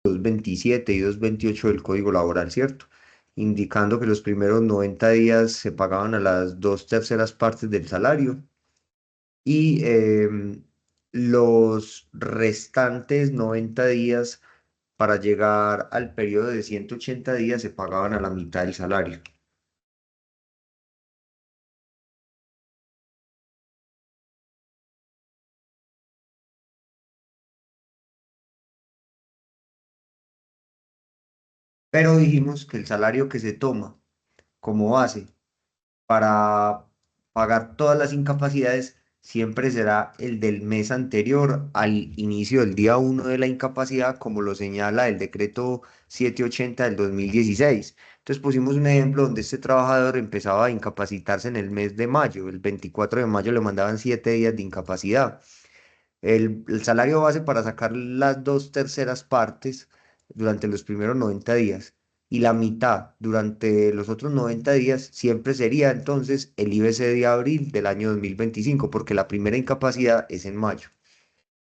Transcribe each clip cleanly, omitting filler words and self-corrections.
227 y 228 del Código Laboral, ¿cierto? Indicando que los primeros 90 días se pagaban a las dos terceras partes del salario y los restantes 90 días para llegar al periodo de 180 días se pagaban a la mitad del salario. Pero dijimos que el salario que se toma como base para pagar todas las incapacidades siempre será el del mes anterior al inicio del día uno de la incapacidad, como lo señala el decreto 780 del 2016. Entonces pusimos un ejemplo donde este trabajador empezaba a incapacitarse en el mes de mayo, el 24 de mayo le mandaban 7 días de incapacidad. El salario base para sacar las dos terceras partes durante los primeros 90 días y la mitad durante los otros 90 días siempre sería entonces el IBC de abril del año 2025 porque la primera incapacidad es en mayo.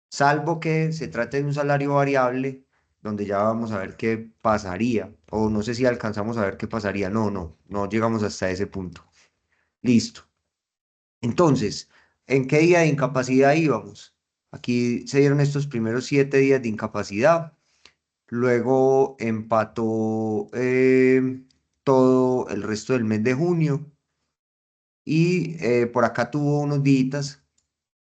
Salvo que se trate de un salario variable, donde ya vamos a ver qué pasaría, o no sé si alcanzamos a ver qué pasaría. No llegamos hasta ese punto. Listo. Entonces, ¿en qué día de incapacidad íbamos? Aquí se dieron estos primeros 7 días de incapacidad, luego empató todo el resto del mes de junio y por acá tuvo unos días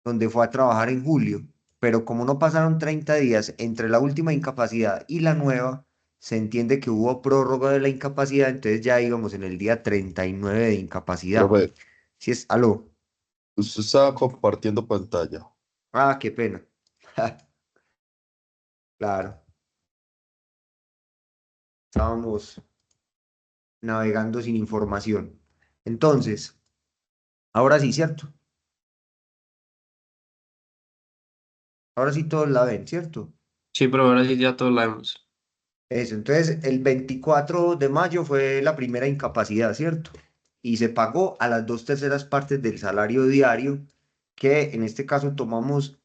donde fue a trabajar en julio, pero como no pasaron 30 días entre la última incapacidad y la nueva, se entiende que hubo prórroga de la incapacidad, entonces ya íbamos en el día 39 de incapacidad. Profe, Si es, aló, usted estaba compartiendo pantalla. ah, qué pena. Claro, estábamos navegando sin información. Entonces, ahora sí, ¿cierto? Ahora sí todos la ven, ¿cierto? Sí, pero ahora sí ya todos la vemos. Eso, entonces el 24 de mayo fue la primera incapacidad, ¿cierto? Y se pagó a las dos terceras partes del salario diario, que en este caso tomamos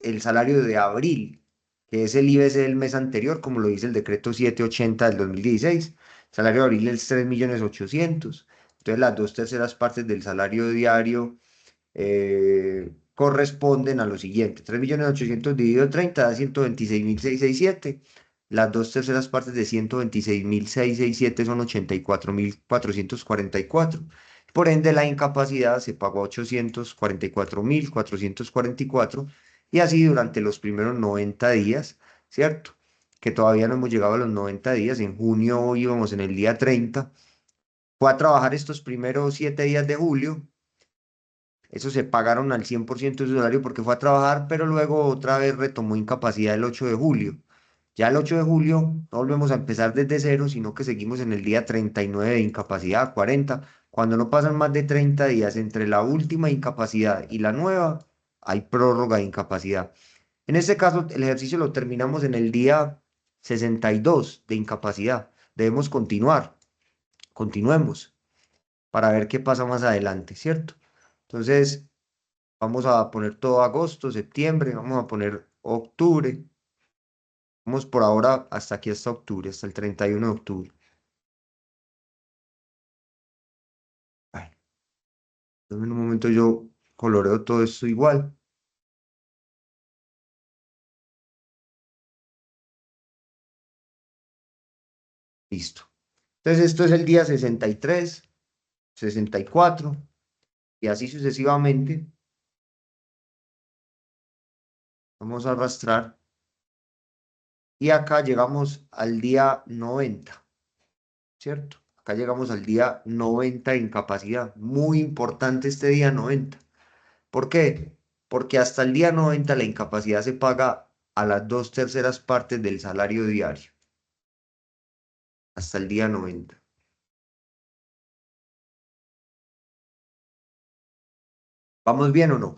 el salario de abril, que es el IBC del mes anterior, como lo dice el decreto 780 del 2016. El salario de abril es 3.800.000. Entonces las dos terceras partes del salario diario corresponden a lo siguiente. 3.800.000 dividido 30 da 126.667. Las dos terceras partes de 126.667 son 84.444. Por ende, la incapacidad se pagó a 844.444 y así durante los primeros 90 días, ¿cierto? Que todavía no hemos llegado a los 90 días. En junio íbamos en el día 30. Fue a trabajar estos primeros 7 días de julio. Eso se pagaron al 100% de su salario porque fue a trabajar, pero luego otra vez retomó incapacidad el 8 de julio. Ya el 8 de julio no volvemos a empezar desde cero, sino que seguimos en el día 39 de incapacidad, 40. Cuando no pasan más de 30 días entre la última incapacidad y la nueva, hay prórroga de incapacidad. En este caso, el ejercicio lo terminamos en el día 62 de incapacidad. Debemos continuar, continuemos para ver qué pasa más adelante, ¿cierto? Entonces, vamos a poner todo agosto, septiembre, vamos a poner octubre. Vamos por ahora hasta aquí, hasta octubre, hasta el 31 de octubre. Ay, en un momento yo coloreo todo esto igual. Listo. Entonces, esto es el día 63, 64 y así sucesivamente. Vamos a arrastrar y acá llegamos al día 90, ¿cierto? Acá llegamos al día 90 de incapacidad. Muy importante este día 90. ¿Por qué? Porque hasta el día 90 la incapacidad se paga a las dos terceras partes del salario diario. Hasta el día 90. ¿Vamos bien o no?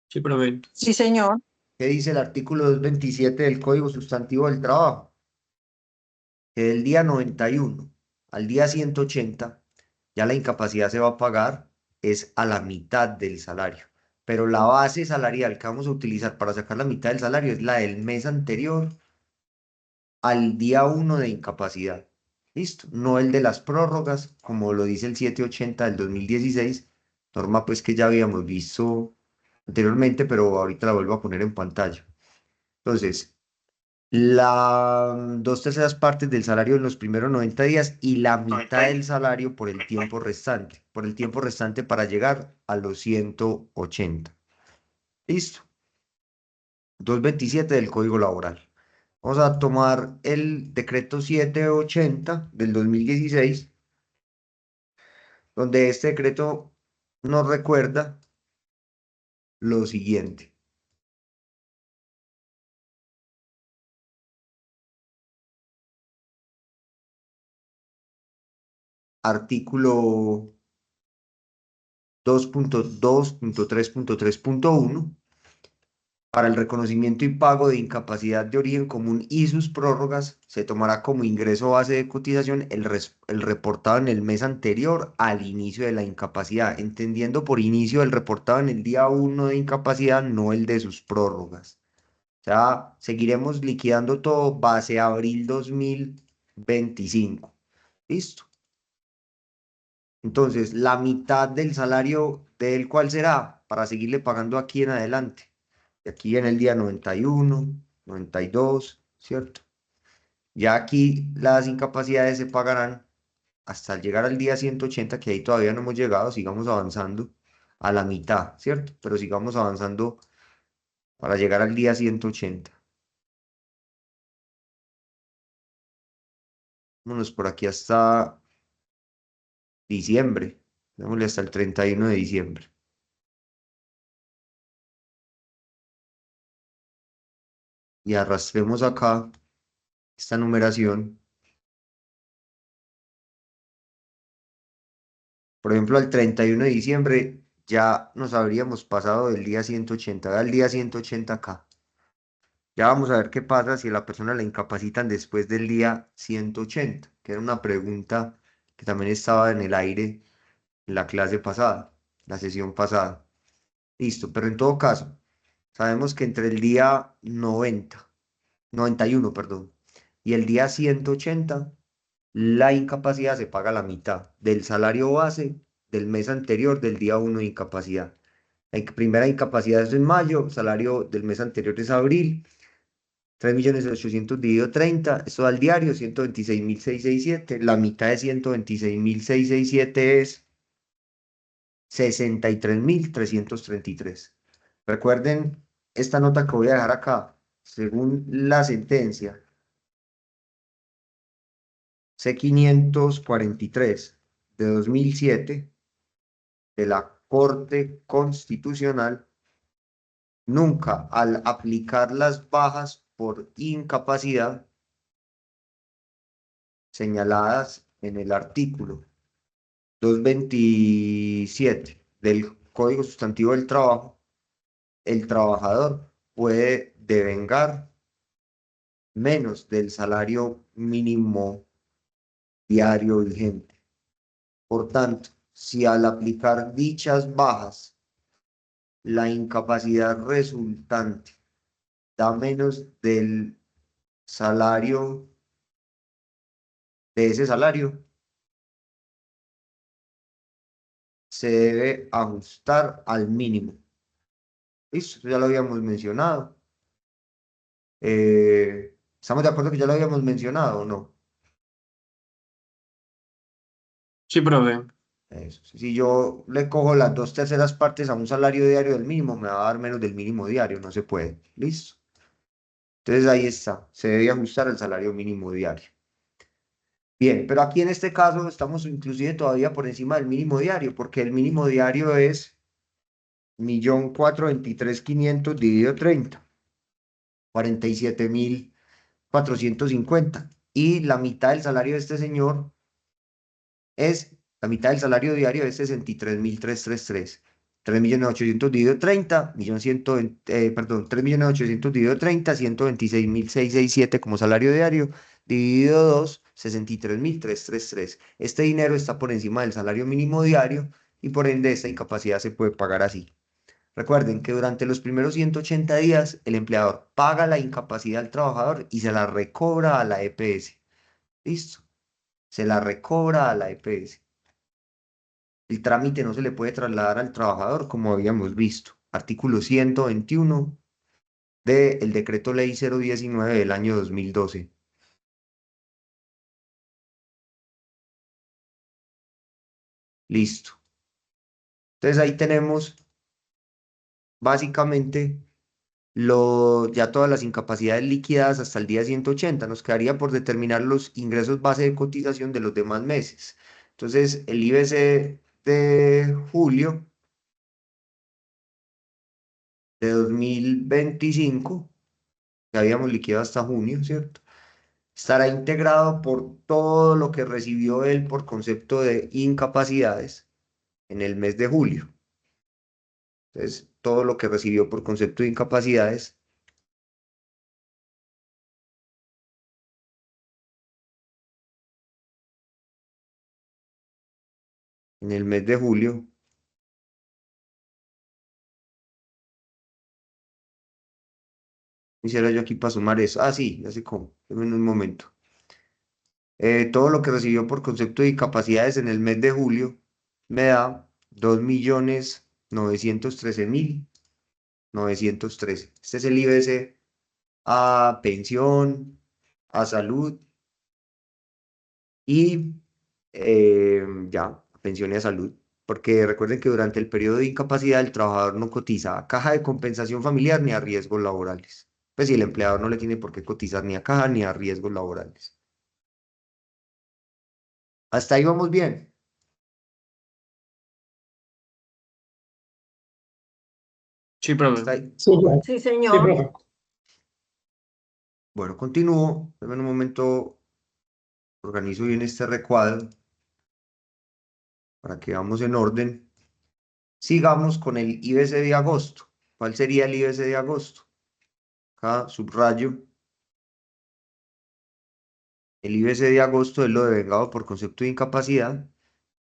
Sí, profe. Sí, señor. ¿Qué dice el artículo 227 del Código Sustantivo del Trabajo? Que del día 91 al día 180 ya la incapacidad se va a pagar es a la mitad del salario. pero la base salarial que vamos a utilizar para sacar la mitad del salario es la del mes anterior al día 1 de incapacidad. ¿Listo? No el de las prórrogas, como lo dice el 780 del 2016, norma pues que ya habíamos visto anteriormente, pero ahorita la vuelvo a poner en pantalla. Entonces, dos terceras partes del salario en los primeros 90 días y la mitad del salario por el tiempo restante para llegar a los 180. ¿Listo? 227 del Código Laboral. Vamos a tomar el decreto 780 del 2016, donde este decreto nos recuerda lo siguiente. Artículo 2.2.3.3.1. Para el reconocimiento y pago de incapacidad de origen común y sus prórrogas, se tomará como ingreso base de cotización el reportado en el mes anterior al inicio de la incapacidad, entendiendo por inicio el reportado en el día 1 de incapacidad, no el de sus prórrogas. O sea, seguiremos liquidando todo base a abril 2025. ¿Listo? Entonces, la mitad del salario del cual será para seguirle pagando aquí en adelante. Y aquí en el día 91, 92, ¿cierto? Ya aquí las incapacidades se pagarán hasta llegar al día 180, que ahí todavía no hemos llegado, sigamos avanzando a la mitad, ¿cierto? Pero sigamos avanzando para llegar al día 180. Vámonos por aquí hasta diciembre. Démosle hasta el 31 de diciembre. Y arrastremos acá esta numeración. Por ejemplo, al 31 de diciembre ya nos habríamos pasado del día 180 al día 180 acá. Ya vamos a ver qué pasa si a la persona la incapacitan después del día 180, que era una pregunta que también estaba en el aire en la clase pasada, la sesión pasada. Listo, pero en todo caso, sabemos que entre el día 91, perdón, y el día 180, la incapacidad se paga la mitad del salario base del mes anterior del día 1 de incapacidad. Primera incapacidad es en mayo, salario del mes anterior es abril, 3.800.000 dividido 30, esto da al diario 126.667, la mitad de 126.667 es 63.333. Recuerden esta nota que voy a dejar acá, según la sentencia C543 de 2007 de la Corte Constitucional, nunca al aplicar las bajas por incapacidad señaladas en el artículo 227 del Código Sustantivo del Trabajo, el trabajador puede devengar menos del salario mínimo diario vigente. Por tanto, si al aplicar dichas bajas, la incapacidad resultante da menos del salario, de ese salario, se debe ajustar al mínimo. Listo, ya lo habíamos mencionado. ¿Estamos de acuerdo que ya lo habíamos mencionado o no? Sí, profe. Eso. Si yo le cojo las dos terceras partes a un salario diario del mínimo, me va a dar menos del mínimo diario, no se puede. Listo. Entonces ahí está, se debe ajustar el salario mínimo diario. Bien, pero aquí en este caso estamos inclusive todavía por encima del mínimo diario, porque el mínimo diario es 1.423.500 dividido 30, 47.450. Y la mitad del salario de este señor es, la mitad del salario diario es 63.333. 3.800.000 dividido 30, 1.120.000, perdón, 3.800.000 dividido 30, 126.667 como salario diario, dividido 2, 63.333. Este dinero está por encima del salario mínimo diario y por ende esta incapacidad se puede pagar así. Recuerden que durante los primeros 180 días el empleador paga la incapacidad al trabajador y se la recobra a la EPS. ¿Listo? Se la recobra a la EPS. El trámite no se le puede trasladar al trabajador, como habíamos visto. Artículo 121 del Decreto Ley 019 del año 2012. Listo. Entonces ahí tenemos básicamente ya todas las incapacidades liquidadas hasta el día 180. Nos quedaría por determinar los ingresos base de cotización de los demás meses. Entonces, el IBC de julio de 2025, que habíamos liquidado hasta junio, ¿cierto? Estará integrado por todo lo que recibió él por concepto de incapacidades en el mes de julio. Entonces, todo lo que recibió por concepto de incapacidades en el mes de julio. Hiciera yo aquí para sumar eso. Ah, sí, ya sé cómo. Deme un momento. Todo lo que recibió por concepto de incapacidades en el mes de julio me da 2.913.913. Este es el IBC a pensión, a salud y ya, pensión y a salud. Porque recuerden que durante el periodo de incapacidad el trabajador no cotiza a caja de compensación familiar ni a riesgos laborales. Pues si el empleador no le tiene por qué cotizar ni a caja ni a riesgos laborales. Hasta ahí vamos bien. Sí, Hasta profe. ahí. Sí, Sí, sí, señor. profe. Bueno, continúo. Deme un momento, organizo bien este recuadro para que vamos en orden. Sigamos con el IBC de agosto. ¿Cuál sería el IBC de agosto? Acá subrayo. El IBC de agosto es lo devengado por concepto de incapacidad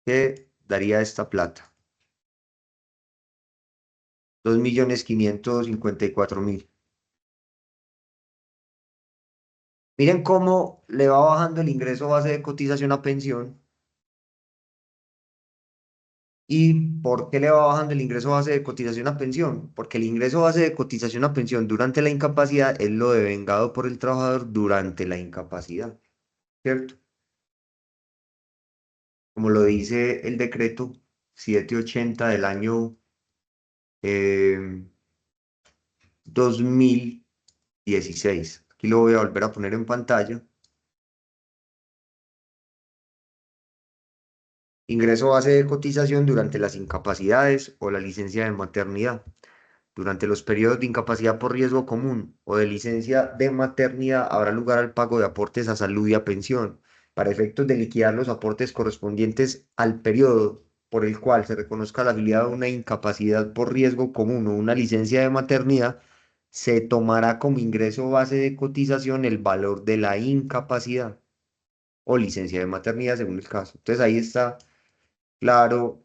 que daría esta plata. 2.554.000. Miren cómo le va bajando el ingreso base de cotización a pensión. ¿Y por qué le va bajando el ingreso base de cotización a pensión? Porque el ingreso base de cotización a pensión durante la incapacidad es lo devengado por el trabajador durante la incapacidad, ¿cierto? Como lo dice el decreto 780 del año 2016. Aquí lo voy a volver a poner en pantalla. Ingreso base de cotización durante las incapacidades o la licencia de maternidad. Durante los periodos de incapacidad por riesgo común o de licencia de maternidad habrá lugar al pago de aportes a salud y a pensión, para efectos de liquidar los aportes correspondientes al periodo por el cual se reconozca la habilidad de una incapacidad por riesgo común o una licencia de maternidad, se tomará como ingreso base de cotización el valor de la incapacidad o licencia de maternidad según el caso. Entonces ahí está claro.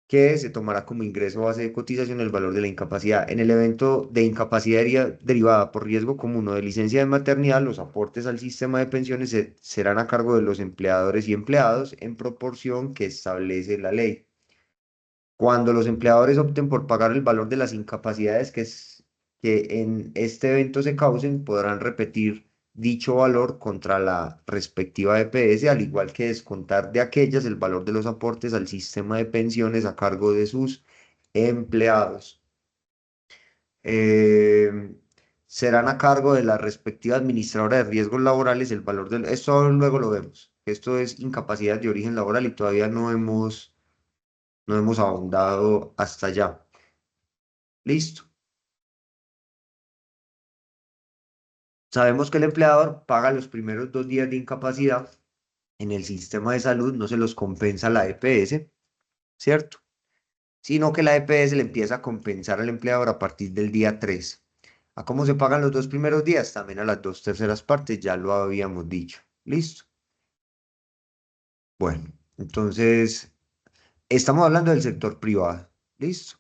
Que se tomará como ingreso base de cotización el valor de la incapacidad. En el evento de incapacidad derivada por riesgo común o de licencia de maternidad, los aportes al sistema de pensiones serán a cargo de los empleadores y empleados en proporción que establece la ley. Cuando los empleadores opten por pagar el valor de las incapacidades que en este evento se causen, podrán repetir dicho valor contra la respectiva EPS, al igual que descontar de aquellas el valor de los aportes al sistema de pensiones a cargo de sus empleados. Eh, Serán a cargo de la respectiva administradora de riesgos laborales el valor del... Esto luego lo vemos. Esto es incapacidad de origen laboral y todavía no hemos ahondado hasta allá. Listo. Sabemos que el empleador paga los primeros 2 días de incapacidad en el sistema de salud, no se los compensa la EPS, ¿cierto? Sino que la EPS le empieza a compensar al empleador a partir del día 3. ¿A cómo se pagan los 2 primeros días? También a las 2 terceras partes, ya lo habíamos dicho. ¿Listo? Bueno, entonces Estamos hablando del sector privado. ¿Listo?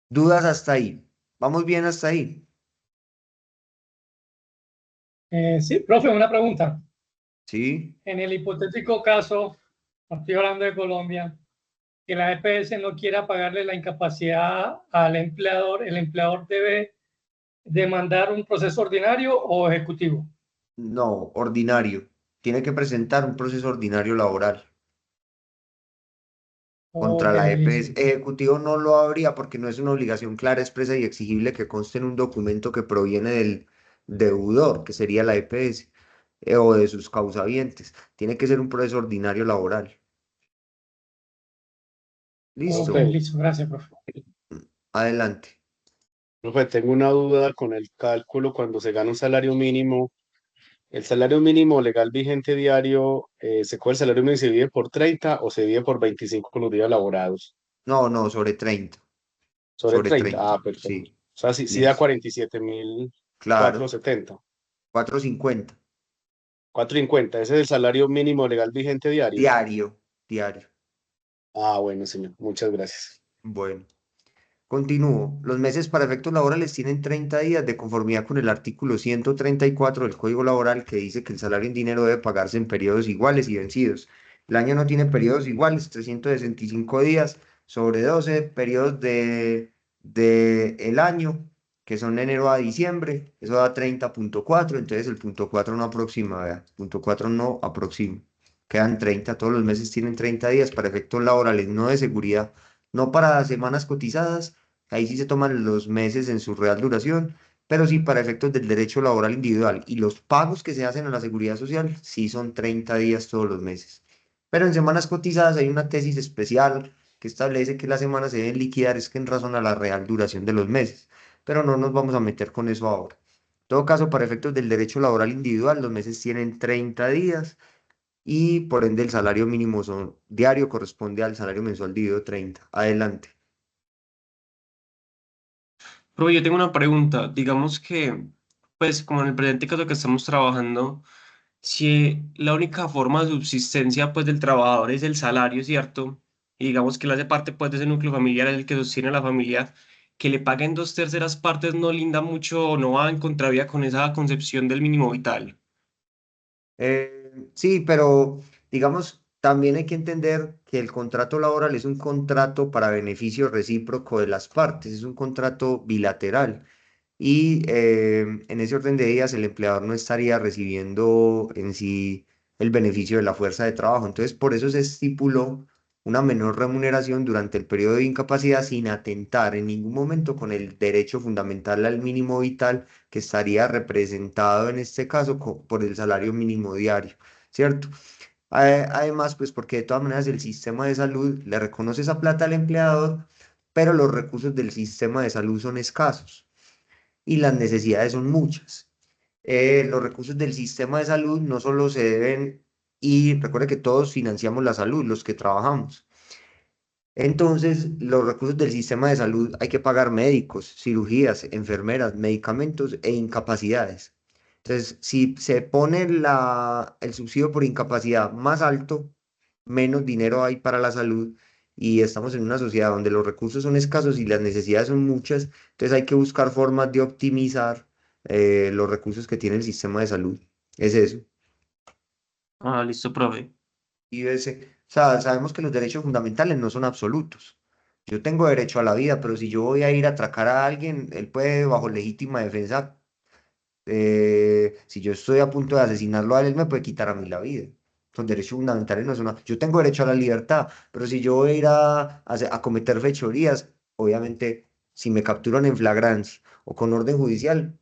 ¿Dudas hasta ahí? ¿Vamos bien hasta ahí? Sí, profe, una pregunta. ¿Sí? En el hipotético caso, no estoy hablando de Colombia, que la EPS no quiera pagarle la incapacidad al empleador, el empleador debe demandar un proceso ordinario o ejecutivo. No, ordinario. Tiene que presentar un proceso ordinario laboral contra Ok, la EPS. listo. Ejecutivo no lo habría porque no es una obligación clara, expresa y exigible que conste en un documento que proviene del deudor, que sería la EPS, o de sus causavientes. Tiene que ser un proceso ordinario laboral. Ok, ¿Listo? listo. Gracias, profe. Adelante. Profe, tengo una duda con el cálculo cuando se gana un salario mínimo. ¿El salario mínimo legal vigente diario se coge el salario mínimo y se divide por 30 o se divide por 25 con los días laborados? No, no, sobre 30. Sobre Sobre 30. 30. Ah, perfecto. Sí, O sea, sí da listo. 47.470. Claro. 450. 450. Ese es el salario mínimo legal vigente diario. Diario. Diario. Ah, bueno, señor. Muchas gracias. Bueno. Continúo. Los meses para efectos laborales tienen 30 días de conformidad con el artículo 134 del Código Laboral que dice que el salario en dinero debe pagarse en periodos iguales y vencidos. El año no tiene periodos iguales, 365 días sobre 12 periodos de el año, que son de enero a diciembre. Eso da 30,4. Entonces el punto 4 no aproxima, vea. Punto 4 no aproxima. Quedan 30. Todos los meses tienen 30 días para efectos laborales, no de seguridad, no para semanas cotizadas. Ahí sí se toman los meses en su real duración, pero sí para efectos del derecho laboral individual. Y los pagos que se hacen a la seguridad social sí son 30 días todos los meses. Pero en semanas cotizadas hay una tesis especial que establece que las semanas se deben liquidar es que en razón a la real duración de los meses. Pero no nos vamos a meter con eso ahora. En todo caso, para efectos del derecho laboral individual, los meses tienen 30 días y por ende el salario mínimo diario corresponde al salario mensual dividido 30. Adelante. Pero yo tengo una pregunta. Digamos que, pues, como en el presente caso que estamos trabajando, si la única forma de subsistencia, pues, del trabajador es el salario, ¿cierto? Y digamos que él hace parte, pues, de ese núcleo familiar, es el que sostiene a la familia, que le paguen dos terceras partes no linda mucho o no va en contravía con esa concepción del mínimo vital. Sí, pero digamos, también hay que entender que el contrato laboral es un contrato para beneficio recíproco de las partes, es un contrato bilateral. Y en ese orden de ideas, el empleador no estaría recibiendo en sí el beneficio de la fuerza de trabajo. Entonces, por eso se estipuló una menor remuneración durante el periodo de incapacidad sin atentar en ningún momento con el derecho fundamental al mínimo vital que estaría representado en este caso por el salario mínimo diario, ¿cierto? Además, pues porque de todas maneras el sistema de salud le reconoce esa plata al empleador, pero los recursos del sistema de salud son escasos y las necesidades son muchas. Los recursos del sistema de salud no solo se deben, y recuerde que todos financiamos la salud, los que trabajamos. Entonces, los recursos del sistema de salud hay que pagar médicos, cirugías, enfermeras, medicamentos e incapacidades. Entonces, si se pone el subsidio por incapacidad más alto, menos dinero hay para la salud y estamos en una sociedad donde los recursos son escasos y las necesidades son muchas, entonces hay que buscar formas de optimizar los recursos que tiene el sistema de salud. Es eso. Ah, listo, profe. Y o sea, sabemos que los derechos fundamentales no son absolutos. Yo tengo derecho a la vida, pero si yo voy a ir a atracar a alguien, él puede, bajo legítima defensa, si yo estoy a punto de asesinarlo a él, él me puede quitar a mí la vida. Los derechos fundamentales no son... Yo tengo derecho a la libertad, pero si yo voy a ir a cometer fechorías, obviamente, si me capturan en flagrancia o con orden judicial,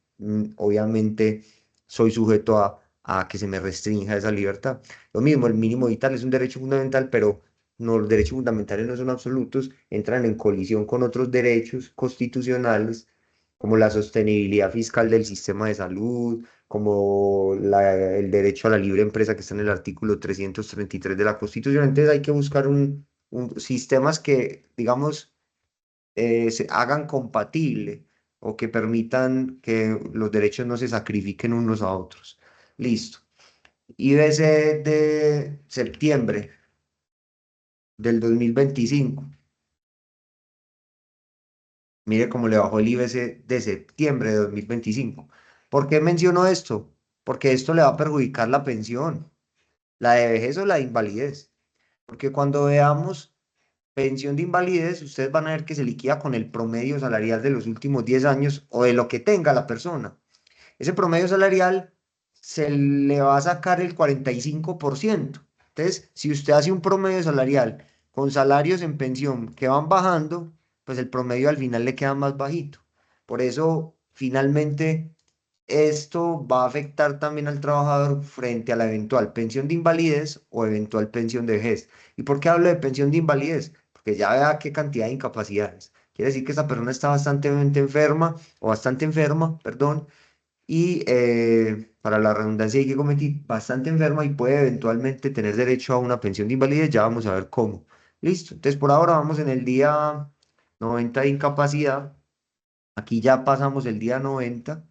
obviamente soy sujeto a que se me restrinja esa libertad. Lo mismo, el mínimo vital es un derecho fundamental, pero no, los derechos fundamentales no son absolutos, entran en colisión con otros derechos constitucionales como la sostenibilidad fiscal del sistema de salud, como el derecho a la libre empresa que está en el artículo 333 de la Constitución. Entonces hay que buscar sistemas que, digamos, se hagan compatible o que permitan que los derechos no se sacrifiquen unos a otros. Listo. IBC de septiembre. del 2025. Mire cómo le bajó el IBC de septiembre de 2025. ¿Por qué menciono esto? Porque esto le va a perjudicar la pensión, la de vejez o la de invalidez. Porque cuando veamos pensión de invalidez, ustedes van a ver que se liquida con el promedio salarial de los últimos 10 años o de lo que tenga la persona. Ese promedio salarial se le va a sacar el 45%. Entonces, si usted hace un promedio salarial con salarios en pensión que van bajando, pues el promedio al final le queda más bajito. Por eso, finalmente, esto va a afectar también al trabajador frente a la eventual pensión de invalidez o eventual pensión de vejez. ¿Y por qué hablo de pensión de invalidez? Porque ya vea qué cantidad de incapacidades. Quiere decir que esta persona está bastante enferma o bastante enferma, perdón, y para la redundancia hay que cometer bastante enferma y puede eventualmente tener derecho a una pensión de invalidez. Ya vamos a ver cómo. Listo. Entonces, por ahora vamos en el día 90 de incapacidad. Aquí ya pasamos el día 90,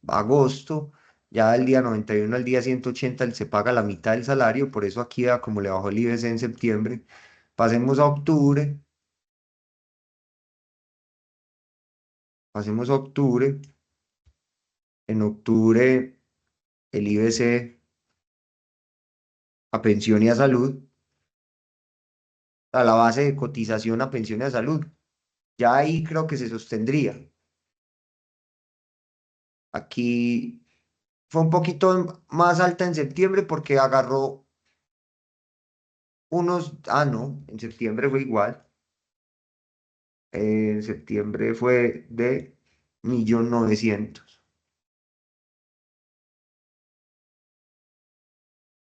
agosto. Ya del día 91 al día 180 se paga la mitad del salario. Por eso aquí vea como le bajó el IBC en septiembre. Pasemos a octubre. Pasemos a octubre. En octubre el IBC a pensión y a salud, a la base de cotización a pensión y a salud. Ya ahí creo que se sostendría. Aquí fue un poquito más alta en septiembre porque agarró no, en septiembre fue igual. En septiembre fue de 1.900.000.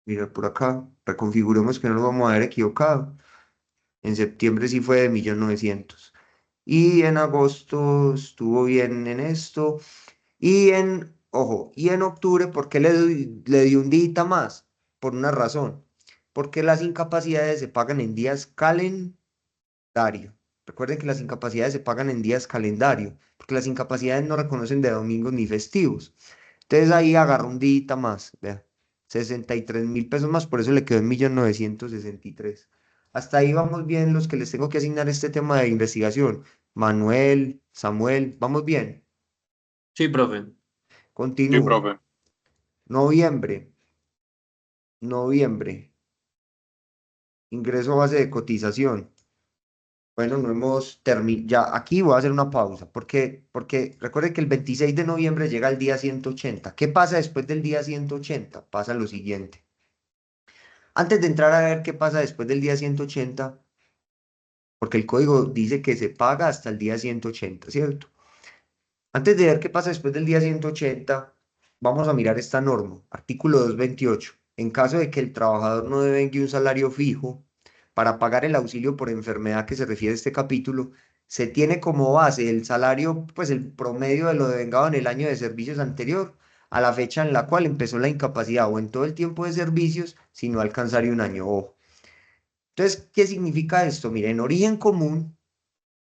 Mira por acá, reconfiguremos que no nos vamos a haber equivocado. En septiembre sí fue de 1.900.000. Y en agosto estuvo bien en esto. Y en octubre, ¿por qué le di un día más? Por una razón. Porque las incapacidades se pagan en días calendario. Recuerden que las incapacidades se pagan en días calendario, porque las incapacidades no reconocen de domingos ni festivos. Entonces ahí agarró un día más, vea, 63.000 pesos más, por eso le quedó en 1.963.000. Hasta ahí vamos bien los que les tengo que asignar este tema de investigación. Manuel, Samuel, vamos bien. Sí, profe. Sí, Continúo. profe. Noviembre, noviembre, ingreso base de cotización. Bueno, no hemos terminado. Ya aquí voy a hacer una pausa, porque recuerde que el 26 de noviembre llega el día 180. ¿Qué pasa después del día 180? Pasa lo siguiente. Antes de entrar a ver qué pasa después del día 180, porque el código dice que se paga hasta el día 180, ¿cierto? Antes de ver qué pasa después del día 180, vamos a mirar esta norma, artículo 228. En caso de que el trabajador no devengue un salario fijo, para pagar el auxilio por enfermedad que se refiere a este capítulo, se tiene como base el salario, pues el promedio de lo devengado en el año de servicios anterior a la fecha en la cual empezó la incapacidad o en todo el tiempo de servicios, si no alcanzaría un año. Ojo. Entonces, ¿qué significa esto? Mire, en origen común,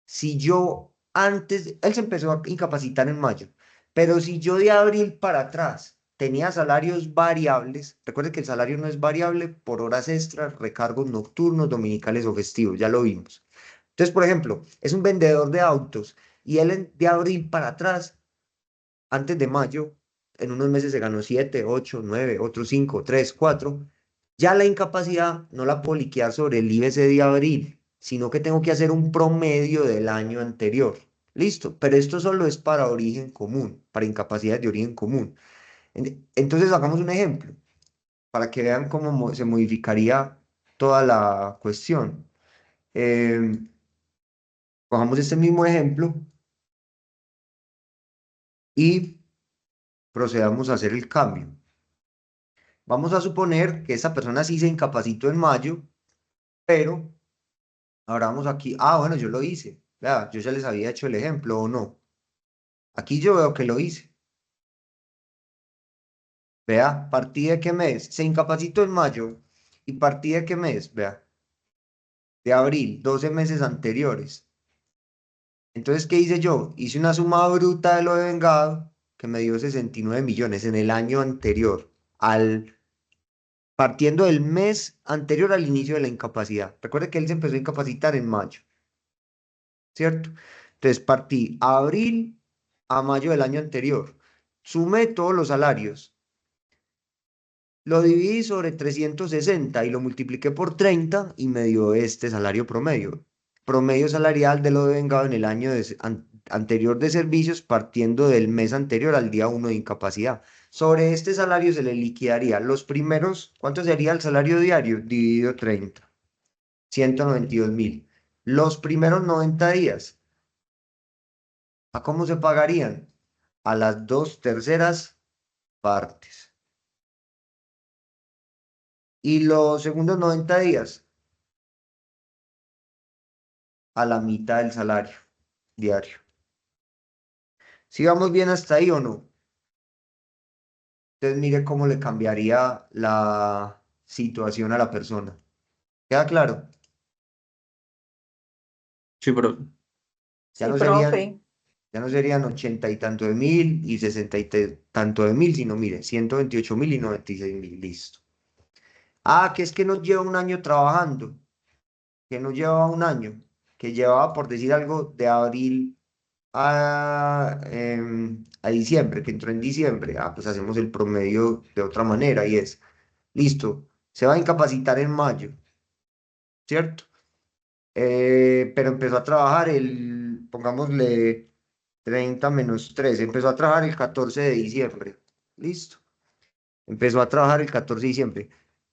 si yo antes, él se empezó a incapacitar en mayo, pero si yo de abril para atrás tenía salarios variables, recuerde que el salario no es variable por horas extras, recargos nocturnos, dominicales o festivos, ya lo vimos. Entonces, por ejemplo, es un vendedor de autos y él de abril para atrás, antes de mayo, en unos meses se ganó 7, 8, 9, otros 5, 3, 4. Ya la incapacidad no la puedo liquidar sobre el IBC de abril, sino que tengo que hacer un promedio del año anterior. Listo, pero esto solo es para origen común, para incapacidades de origen común. Entonces, hagamos un ejemplo para que vean cómo se modificaría toda la cuestión. Em, Cojamos este mismo ejemplo y procedamos a hacer el cambio. Vamos a suponer que esta persona sí se incapacitó en mayo, pero ahora vamos aquí. Ah, bueno, yo lo hice. Vea, yo ya les había hecho el ejemplo, ¿o no? Aquí yo veo que lo hice. Vea, ¿partí de qué mes? Se incapacitó en mayo. ¿Y partí de qué mes? Vea, de abril, 12 meses anteriores. Entonces, ¿qué hice yo? Hice una suma bruta de lo de vengado que me dio 69 millones en el año anterior al partiendo del mes anterior al inicio de la incapacidad. Recuerde que él se empezó a incapacitar en mayo, ¿cierto? Entonces partí abril a mayo del año anterior. Sumé todos los salarios. Lo dividí sobre 360 y lo multipliqué por 30 y me dio este salario promedio. Promedio salarial de lo devengado en el año anterior de servicios partiendo del mes anterior al día 1 de incapacidad. Sobre este salario se le liquidaría los primeros, ¿cuánto sería el salario diario? Dividido 30, 192.000. Los primeros 90 días, ¿a cómo se pagarían? A las 2/3 partes. Y los segundos 90 días, a la mitad del salario diario. ¿Si vamos bien hasta ahí o no? Entonces mire cómo le cambiaría la situación a la persona. ¿Queda claro? Sí, pero Ya Sí, no serían, profe. ya no serían 80 y tanto de mil y 60 y tanto de mil, sino mire, 128.000 y 96.000, listo. Ah, que es que no lleva un año trabajando, que no llevaba un año, que llevaba, por decir algo, de abril a diciembre, que entró en diciembre. Ah, pues hacemos el promedio de otra manera y es, listo, se va a incapacitar en mayo, ¿cierto? Pero empezó a trabajar pongámosle 30 menos 13, empezó a trabajar el 14 de diciembre, listo. Empezó a trabajar el 14 de diciembre.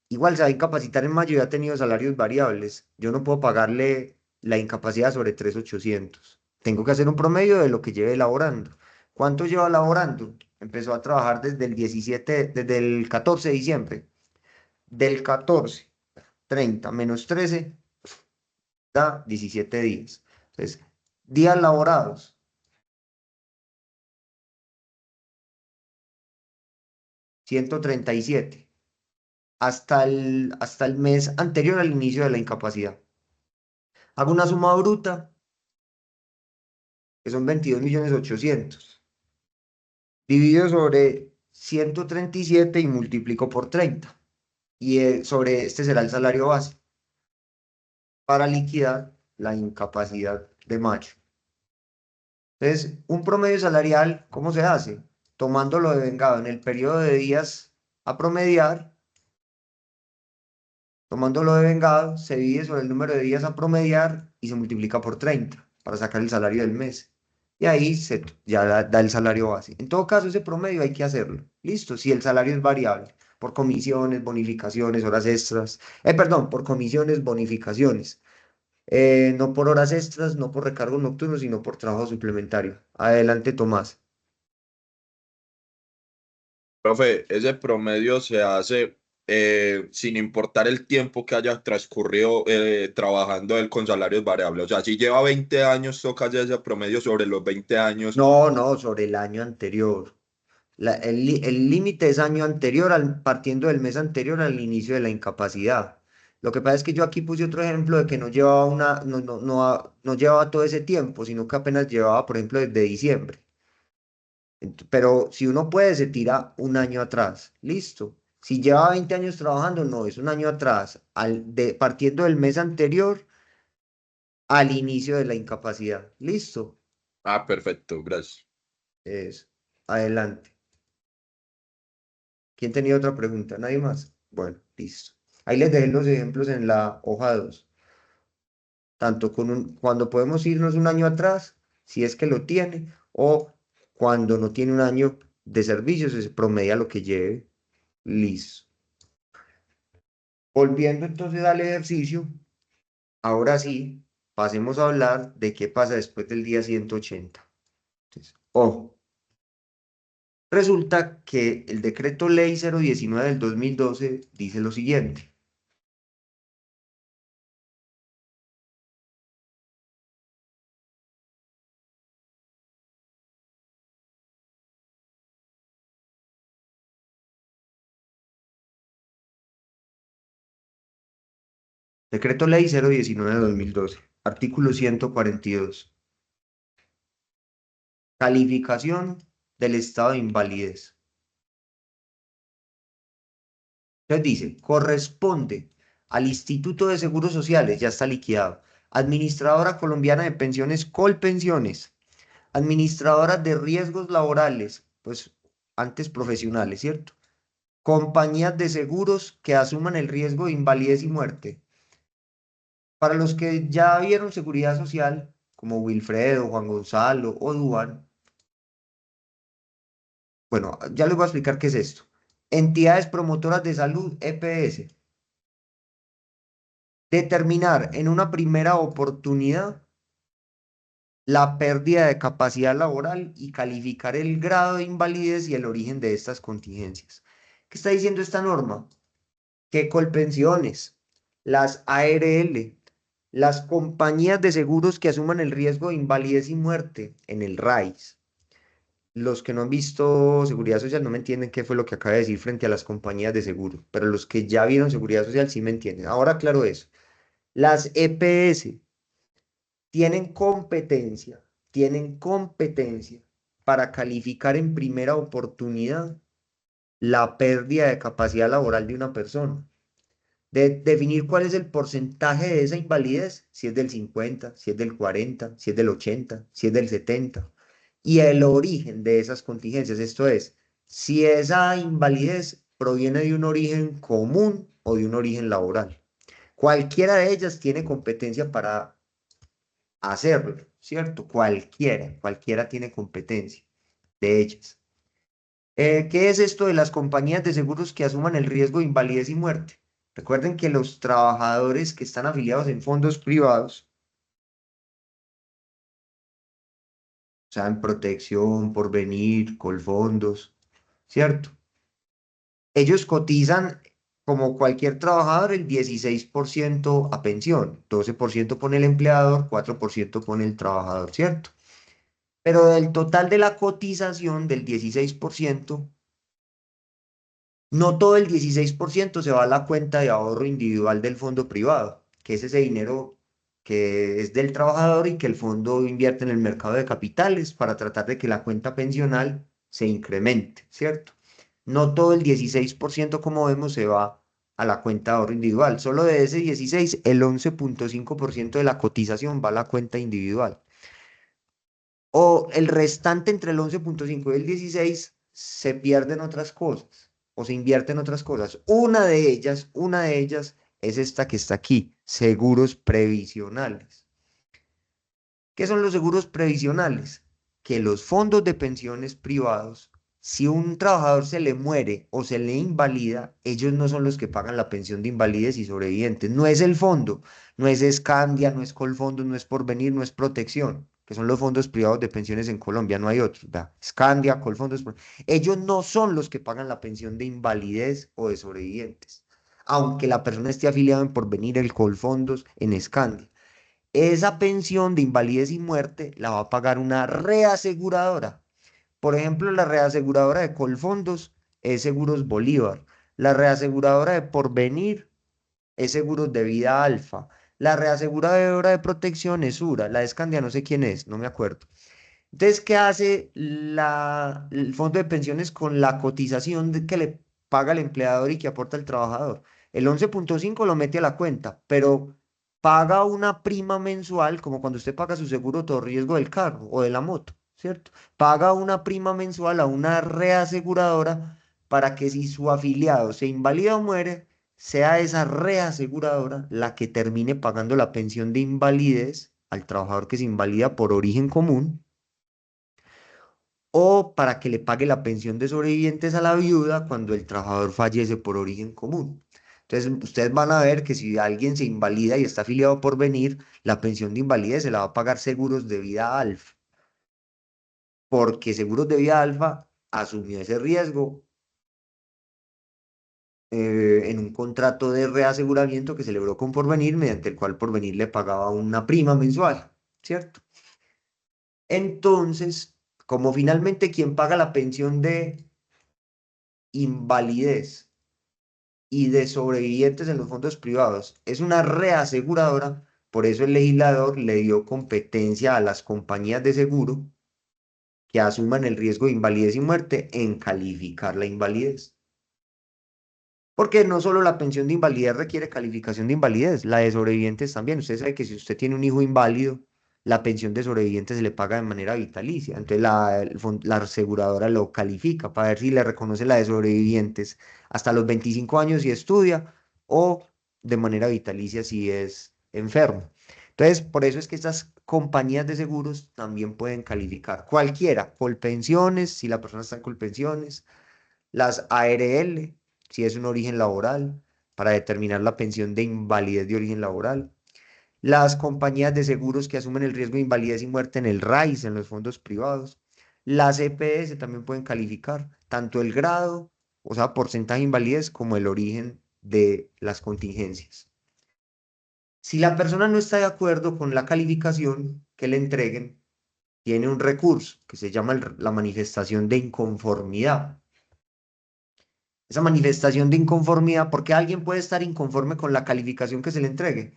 Igual se va a incapacitar en mayo y ha tenido salarios variables. Yo no puedo pagarle la incapacidad sobre 3.800. Tengo que hacer un promedio de lo que lleve elaborando. ¿Cuánto lleva elaborando? Empezó a trabajar desde el 14 de diciembre. Del 14, 30 menos 13 da 17 días. Entonces, días laborados, 137. Hasta el mes anterior al inicio de la incapacidad. Hago una suma bruta, que son 22.800.000. Divido sobre 137 y multiplico por 30. Y sobre este será el salario base para liquidar la incapacidad de mayo. Entonces, un promedio salarial, ¿cómo se hace? Tomando lo devengado en el periodo de días a promediar, tomando lo devengado, se divide sobre el número de días a promediar y se multiplica por 30 para sacar el salario del mes. Y ahí ya da el salario base. En todo caso, ese promedio hay que hacerlo. Listo, si el salario es variable, por comisiones, bonificaciones, horas extras. Perdón, por comisiones, bonificaciones. No por horas extras, no por recargos nocturnos, sino por trabajo suplementario. Adelante, Tomás. Profe, ese promedio se hace sin importar el tiempo que haya transcurrido trabajando él con salarios variables. O sea, si lleva 20 años, toca hacer ese promedio sobre los 20 años. No, no, sobre el año anterior. El límite es año anterior, partiendo del mes anterior al inicio de la incapacidad. Lo que pasa es que yo aquí puse otro ejemplo de que no llevaba no llevaba todo ese tiempo, sino que apenas llevaba, por ejemplo, desde diciembre. Pero si uno puede, se tira un año atrás. Listo. Si lleva 20 años trabajando, no, es un año atrás, partiendo del mes anterior al inicio de la incapacidad. Listo. Ah, perfecto, gracias. Es adelante. ¿Quién tenía otra pregunta? ¿Nadie más? Bueno, listo. Ahí les dejé los ejemplos en la hoja 2. Tanto cuando podemos irnos un año atrás, si es que lo tiene, o cuando no tiene un año de servicio, se promedia lo que lleve. Listo. Volviendo entonces al ejercicio, ahora sí, pasemos a hablar de qué pasa después del día 180. Entonces, ojo, resulta que el decreto ley 019 del 2012 dice lo siguiente. Decreto ley 019 de 2012, artículo 142. Calificación del estado de invalidez. Entonces dice, corresponde al Instituto de Seguros Sociales, ya está liquidado, Administradora Colombiana de Pensiones, Colpensiones, Administradora de Riesgos Laborales, pues antes profesionales, ¿cierto? Compañías de seguros que asuman el riesgo de invalidez y muerte. Para los que ya vieron seguridad social, como Wilfredo, Juan Gonzalo o Duan, bueno, ya les voy a explicar qué es esto. Entidades promotoras de salud, EPS. Determinar en una primera oportunidad la pérdida de capacidad laboral y calificar el grado de invalidez y el origen de estas contingencias. ¿Qué está diciendo esta norma? Que Colpensiones, las ARL, las compañías de seguros que asuman el riesgo de invalidez y muerte en el RAIS. Los que no han visto seguridad social no me entienden qué fue lo que acaba de decir frente a las compañías de seguro, pero los que ya vieron seguridad social sí me entienden. Ahora, claro eso. Las EPS tienen competencia para calificar en primera oportunidad la pérdida de capacidad laboral de una persona, de definir cuál es el porcentaje de esa invalidez, si es del 50, si es del 40, si es del 80, si es del 70, y el origen de esas contingencias, esto es, si esa invalidez proviene de un origen común o de un origen laboral. Cualquiera de ellas tiene competencia para hacerlo, ¿cierto? Cualquiera tiene competencia de ellas. ¿Qué es esto de las compañías de seguros que asuman el riesgo de invalidez y muerte? Recuerden que los trabajadores que están afiliados en fondos privados, o sea, en Protección, Porvenir, Colfondos, ¿cierto? Ellos cotizan como cualquier trabajador el 16% a pensión, 12% pone el empleador, 4% pone el trabajador, ¿cierto? Pero del total de la cotización del 16%, no todo el 16% se va a la cuenta de ahorro individual del fondo privado, que es ese dinero que es del trabajador y que el fondo invierte en el mercado de capitales para tratar de que la cuenta pensional se incremente, ¿cierto? No todo el 16% como vemos se va a la cuenta de ahorro individual, solo de ese 16, el 11,5% de la cotización va a la cuenta individual. O el restante entre el 11,5 y el 16 se pierden otras cosas o se invierte en otras cosas. Una de ellas es esta que está aquí, seguros previsionales. ¿Qué son los seguros previsionales? Que los fondos de pensiones privados, si un trabajador se le muere o se le invalida, ellos no son los que pagan la pensión de invalidez y sobrevivientes. No es el fondo, no es Scandia, no es Colfondos, no es Porvenir, no es Protección, que son los fondos privados de pensiones en Colombia, no hay otros. Scandia, Colfondos, ellos no son los que pagan la pensión de invalidez o de sobrevivientes, aunque la persona esté afiliada en Porvenir, el Colfondos, en Scandia. Esa pensión de invalidez y muerte la va a pagar una reaseguradora. Por ejemplo, la reaseguradora de Colfondos es Seguros Bolívar. La reaseguradora de Porvenir es Seguros de Vida Alfa. La reaseguradora de Protección es Sura. La de Scandia no sé quién es, no me acuerdo. Entonces, ¿qué hace el fondo de pensiones con la cotización que le paga el empleador y que aporta el trabajador? El 11,5 lo mete a la cuenta, pero paga una prima mensual, como cuando usted paga su seguro todo riesgo del carro o de la moto, ¿cierto? Paga una prima mensual a una reaseguradora para que si su afiliado se invalida o muere, sea esa reaseguradora la que termine pagando la pensión de invalidez al trabajador que se invalida por origen común o para que le pague la pensión de sobrevivientes a la viuda cuando el trabajador fallece por origen común. Entonces, ustedes van a ver que si alguien se invalida y está afiliado por venir, la pensión de invalidez se la va a pagar Seguros de Vida Alfa, porque Seguros de Vida Alfa asumió ese riesgo en un contrato de reaseguramiento que celebró con Porvenir, mediante el cual Porvenir le pagaba una prima mensual, ¿cierto? Entonces, como finalmente quien paga la pensión de invalidez y de sobrevivientes en los fondos privados es una reaseguradora, por eso el legislador le dio competencia a las compañías de seguro que asuman el riesgo de invalidez y muerte en calificar la invalidez. Porque no solo la pensión de invalidez requiere calificación de invalidez, la de sobrevivientes también. Usted sabe que si usted tiene un hijo inválido, la pensión de sobrevivientes se le paga de manera vitalicia. Entonces la aseguradora lo califica para ver si le reconoce la de sobrevivientes hasta los 25 años si estudia o de manera vitalicia si es enfermo. Entonces, por eso es que estas compañías de seguros también pueden calificar. Cualquiera, Colpensiones, si la persona está en Colpensiones, las ARL, si es un origen laboral, para determinar la pensión de invalidez de origen laboral. Las compañías de seguros que asumen el riesgo de invalidez y muerte en el RAIS, en los fondos privados. Las EPS también pueden calificar tanto el grado, o sea, porcentaje de invalidez, como el origen de las contingencias. Si la persona no está de acuerdo con la calificación que le entreguen, tiene un recurso que se llama la manifestación de inconformidad. Esa manifestación de inconformidad, ¿por qué alguien puede estar inconforme con la calificación que se le entregue?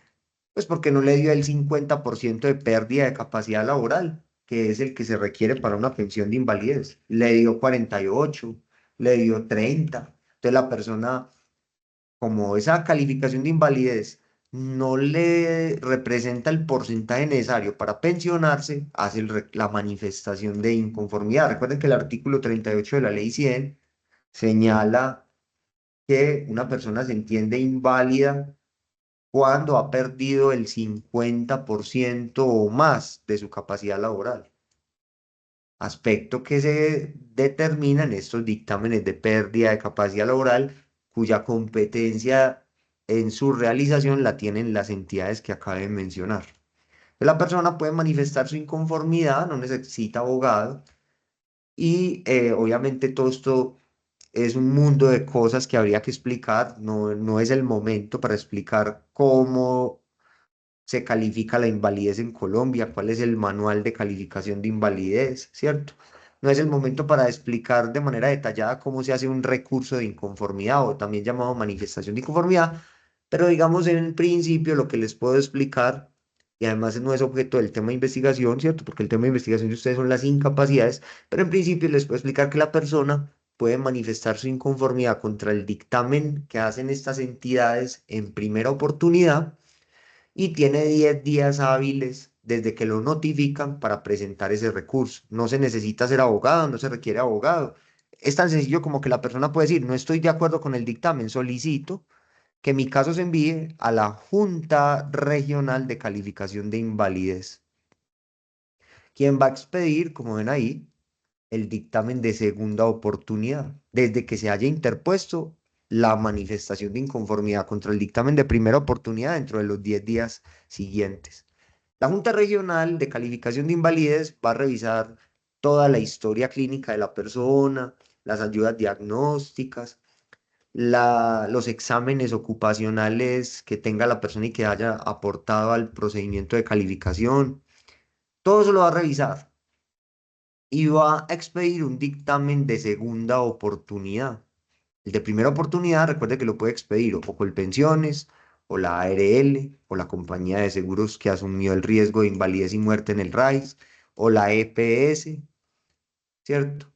Pues porque no le dio el 50% de pérdida de capacidad laboral, que es el que se requiere para una pensión de invalidez. Le dio 48, le dio 30. Entonces la persona, como esa calificación de invalidez no le representa el porcentaje necesario para pensionarse, hace la manifestación de inconformidad. Recuerden que el artículo 38 de la ley 100 señala que una persona se entiende inválida cuando ha perdido el 50% o más de su capacidad laboral, aspecto que se determina en estos dictámenes de pérdida de capacidad laboral, cuya competencia en su realización la tienen las entidades que acabo de mencionar. La persona puede manifestar su inconformidad, no necesita abogado, y obviamente todo esto es un mundo de cosas que habría que explicar, no es el momento para explicar cómo se califica la invalidez en Colombia, cuál es el manual de calificación de invalidez, ¿cierto? No es el momento para explicar de manera detallada cómo se hace un recurso de inconformidad o también llamado manifestación de inconformidad, pero digamos en principio lo que les puedo explicar, y además no es objeto del tema de investigación, ¿cierto? Porque el tema de investigación de ustedes son las incapacidades, pero en principio les puedo explicar que la persona puede manifestar su inconformidad contra el dictamen que hacen estas entidades en primera oportunidad y tiene 10 días hábiles desde que lo notifican para presentar ese recurso. No se necesita ser abogado, no se requiere abogado. Es tan sencillo como que la persona puede decir, no estoy de acuerdo con el dictamen, solicito que mi caso se envíe a la Junta Regional de Calificación de Invalidez, quien va a expedir, como ven ahí, el dictamen de segunda oportunidad, desde que se haya interpuesto la manifestación de inconformidad contra el dictamen de primera oportunidad dentro de los 10 días siguientes. La Junta Regional de Calificación de Invalidez va a revisar toda la historia clínica de la persona, las ayudas diagnósticas, los exámenes ocupacionales que tenga la persona y que haya aportado al procedimiento de calificación. Todo eso lo va a revisar y va a expedir un dictamen de segunda oportunidad. El de primera oportunidad, recuerde que lo puede expedir o Colpensiones, o la ARL, o la compañía de seguros que asumió el riesgo de invalidez y muerte en el RAIS, o la EPS, ¿cierto?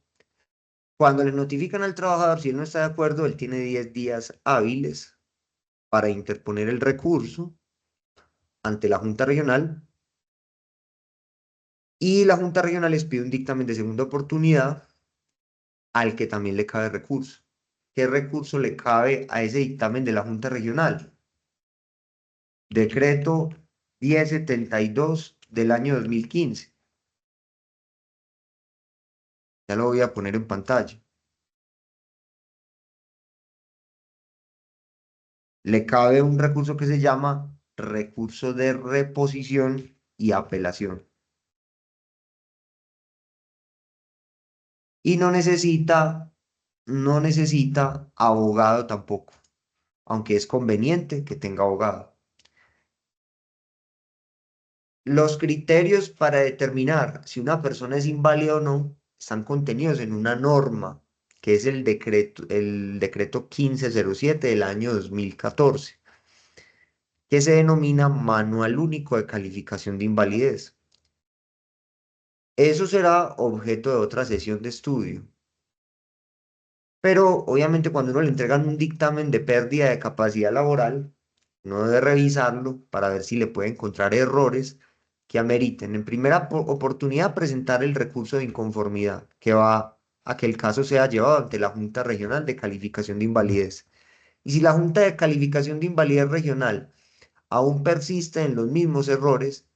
Cuando le notifican al trabajador, si él no está de acuerdo, él tiene 10 días hábiles para interponer el recurso ante la Junta Regional y la Junta Regional les pide un dictamen de segunda oportunidad al que también le cabe recurso. ¿Qué recurso le cabe a ese dictamen de la Junta Regional? Decreto 1072 del año 2015. Ya lo voy a poner en pantalla. Le cabe un recurso que se llama recurso de reposición y apelación. Y no necesita abogado tampoco, aunque es conveniente que tenga abogado. Los criterios para determinar si una persona es inválida o no están contenidos en una norma, que es el decreto 1507 del año 2014, que se denomina Manual Único de Calificación de Invalidez. Eso será objeto de otra sesión de estudio. Pero obviamente cuando uno le entregan un dictamen de pérdida de capacidad laboral, uno debe revisarlo para ver si le puede encontrar errores que ameriten en primera oportunidad presentar el recurso de inconformidad, que va a que el caso sea llevado ante la Junta Regional de Calificación de Invalidez. Y si la Junta de Calificación de Invalidez Regional aún persiste en los mismos errores,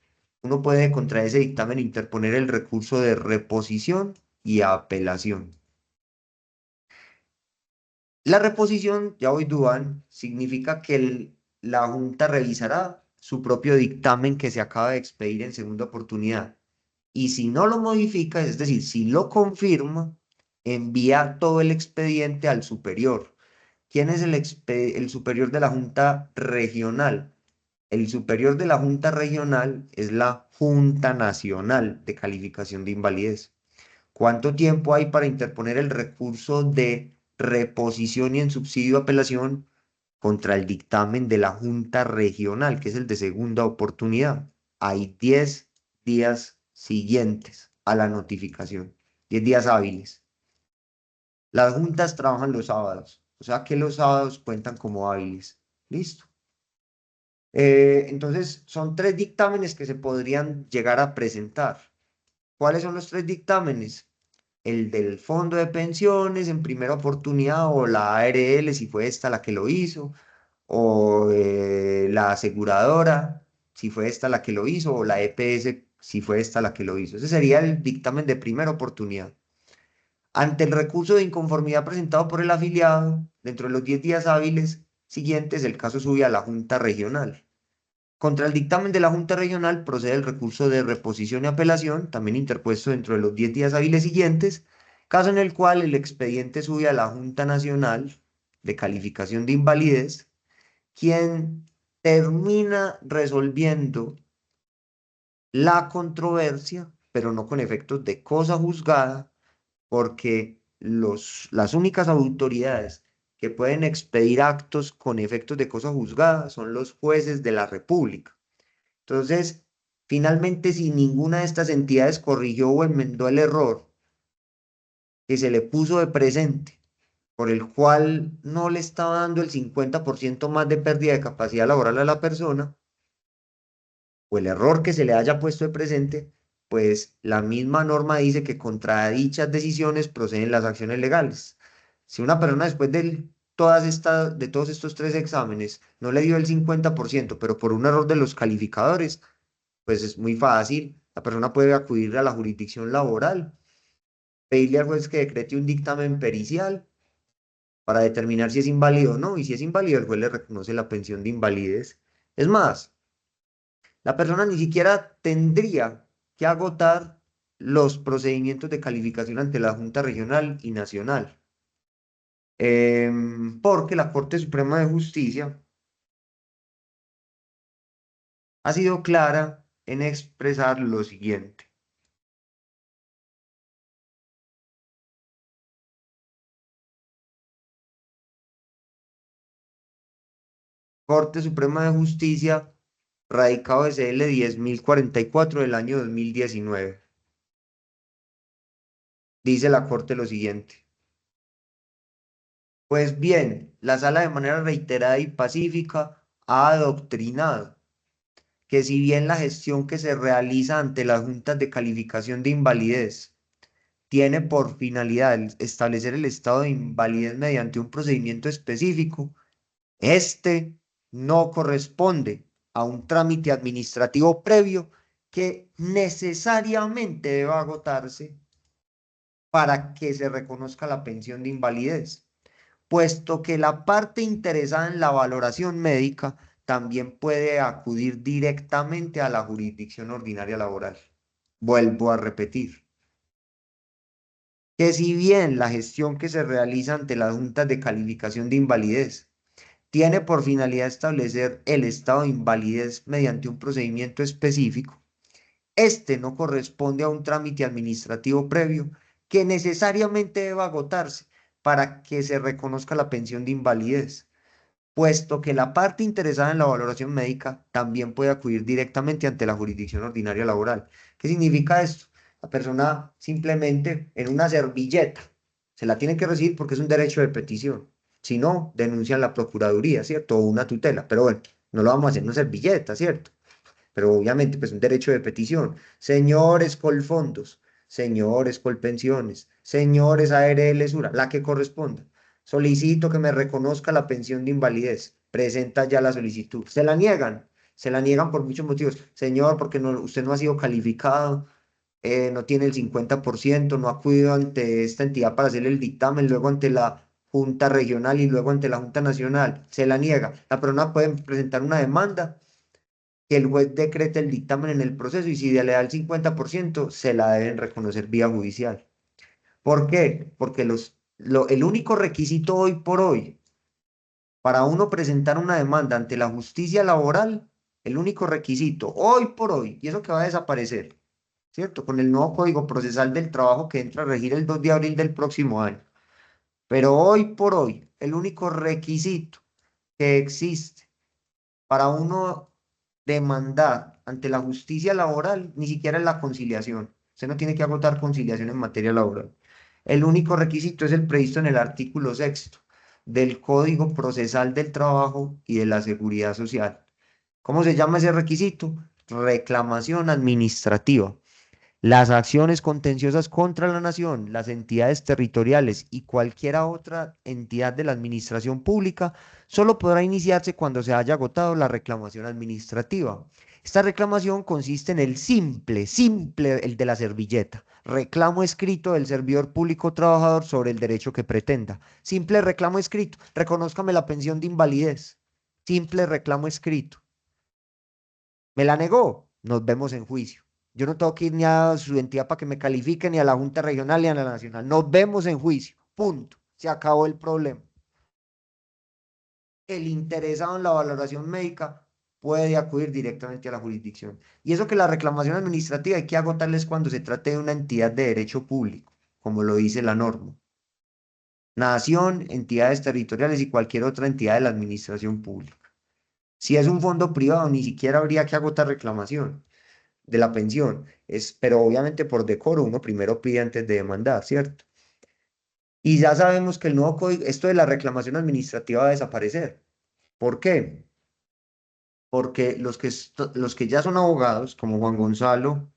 uno puede contra ese dictamen interponer el recurso de reposición y apelación. La reposición, ya hoy dudan, significa que la Junta revisará su propio dictamen que se acaba de expedir en segunda oportunidad. Y si no lo modifica, es decir, si lo confirma, envía todo el expediente al superior. ¿Quién es el superior de la Junta Regional? El superior de la Junta Regional es la Junta Nacional de Calificación de Invalidez. ¿Cuánto tiempo hay para interponer el recurso de reposición y en subsidio de apelación contra el dictamen de la Junta Regional, que es el de segunda oportunidad? Hay 10 días siguientes a la notificación, 10 días hábiles. Las juntas trabajan los sábados, o sea que los sábados cuentan como hábiles. Listo. Entonces, son 3 dictámenes que se podrían llegar a presentar. ¿Cuáles son los 3 dictámenes? El del fondo de pensiones en primera oportunidad o la ARL si fue esta la que lo hizo, o la aseguradora si fue esta la que lo hizo, o la EPS si fue esta la que lo hizo. Ese sería el dictamen de primera oportunidad. Ante el recurso de inconformidad presentado por el afiliado, dentro de los 10 días hábiles siguientes, el caso sube a la Junta Regional. Contra el dictamen de la Junta Regional procede el recurso de reposición y apelación, también interpuesto dentro de los 10 días hábiles siguientes, caso en el cual el expediente sube a la Junta Nacional de Calificación de Invalidez, quien termina resolviendo la controversia, pero no con efectos de cosa juzgada, porque las únicas autoridades que pueden expedir actos con efectos de cosa juzgada son los jueces de la República. Entonces, finalmente, si ninguna de estas entidades corrigió o enmendó el error que se le puso de presente, por el cual no le estaba dando el 50% más de pérdida de capacidad laboral a la persona, o el error que se le haya puesto de presente, pues la misma norma dice que contra dichas decisiones proceden las acciones legales. Si una persona después de todos estos 3 exámenes no le dio el 50%, pero por un error de los calificadores, pues es muy fácil. La persona puede acudir a la jurisdicción laboral, pedirle al juez que decrete un dictamen pericial para determinar si es inválido o no, y si es inválido, el juez le reconoce la pensión de invalidez. Es más, la persona ni siquiera tendría que agotar los procedimientos de calificación ante la Junta Regional y Nacional, porque la Corte Suprema de Justicia ha sido clara en expresar lo siguiente. Corte Suprema de Justicia, radicado SL 10.044 del año 2019. Dice la Corte lo siguiente. Pues bien, la Sala de manera reiterada y pacífica ha adoctrinado que si bien la gestión que se realiza ante las juntas de calificación de invalidez tiene por finalidad establecer el estado de invalidez mediante un procedimiento específico, este no corresponde a un trámite administrativo previo que necesariamente deba agotarse para que se reconozca la pensión de invalidez, puesto que la parte interesada en la valoración médica también puede acudir directamente a la jurisdicción ordinaria laboral. Vuelvo a repetir que si bien la gestión que se realiza ante las juntas de calificación de invalidez tiene por finalidad establecer el estado de invalidez mediante un procedimiento específico, este no corresponde a un trámite administrativo previo que necesariamente deba agotarse para que se reconozca la pensión de invalidez, puesto que la parte interesada en la valoración médica también puede acudir directamente ante la jurisdicción ordinaria laboral. ¿Qué significa esto? La persona simplemente en una servilleta Se la tienen que recibir porque es un derecho de petición. Si no, denuncian la Procuraduría, ¿cierto? O una tutela. Pero bueno, no lo vamos a hacer en una servilleta, ¿cierto? Pero obviamente, pues un derecho de petición. Señores Colfondos, señores Colpensiones, señores ARL Sura, la que corresponda. Solicito que me reconozca la pensión de invalidez. Presenta ya la solicitud. Se la niegan por muchos motivos. Señor, porque no, usted no ha sido calificado, no tiene el 50%, no ha acudido ante esta entidad para hacer el dictamen, luego ante la Junta Regional y luego ante la Junta Nacional. Se la niega. La persona puede presentar una demanda que el juez decrete el dictamen en el proceso y si le da el 50%, se la deben reconocer vía judicial. ¿Por qué? Porque el único requisito hoy por hoy para uno presentar una demanda ante la justicia laboral, el único requisito hoy por hoy, y eso que va a desaparecer, ¿cierto? Con el nuevo Código Procesal del Trabajo que entra a regir el 2 de abril del próximo año. Pero hoy por hoy, el único requisito que existe para uno demandar ante la justicia laboral, ni siquiera es la conciliación. Usted no tiene que agotar conciliación en materia laboral. El único requisito es el previsto en el artículo 6 del Código Procesal del Trabajo y de la Seguridad Social. ¿Cómo se llama ese requisito? Reclamación administrativa. Las acciones contenciosas contra la nación, las entidades territoriales y cualquier otra entidad de la administración pública solo podrá iniciarse cuando se haya agotado la reclamación administrativa. Esta reclamación consiste en el simple, el de la servilleta, reclamo escrito del servidor público trabajador sobre el derecho que pretenda. Simple reclamo escrito, reconózcame la pensión de invalidez. Simple reclamo escrito. ¿Me la negó? Nos vemos en juicio. Yo no tengo que ir ni a su entidad para que me califique, ni a la Junta Regional, ni a la Nacional. Nos vemos en juicio. Punto. Se acabó el problema. El interesado en la valoración médica puede acudir directamente a la jurisdicción. Y eso que la reclamación administrativa hay que agotarles cuando se trate de una entidad de derecho público, como lo dice la norma. Nación, entidades territoriales y cualquier otra entidad de la administración pública. Si es un fondo privado, ni siquiera habría que agotar reclamación de la pensión. Pero obviamente por decoro uno primero pide antes de demandar, ¿cierto? Y ya sabemos que el nuevo código, esto de la reclamación administrativa va a desaparecer. ¿Por qué? Porque los que ya son abogados, como Juan Gonzalo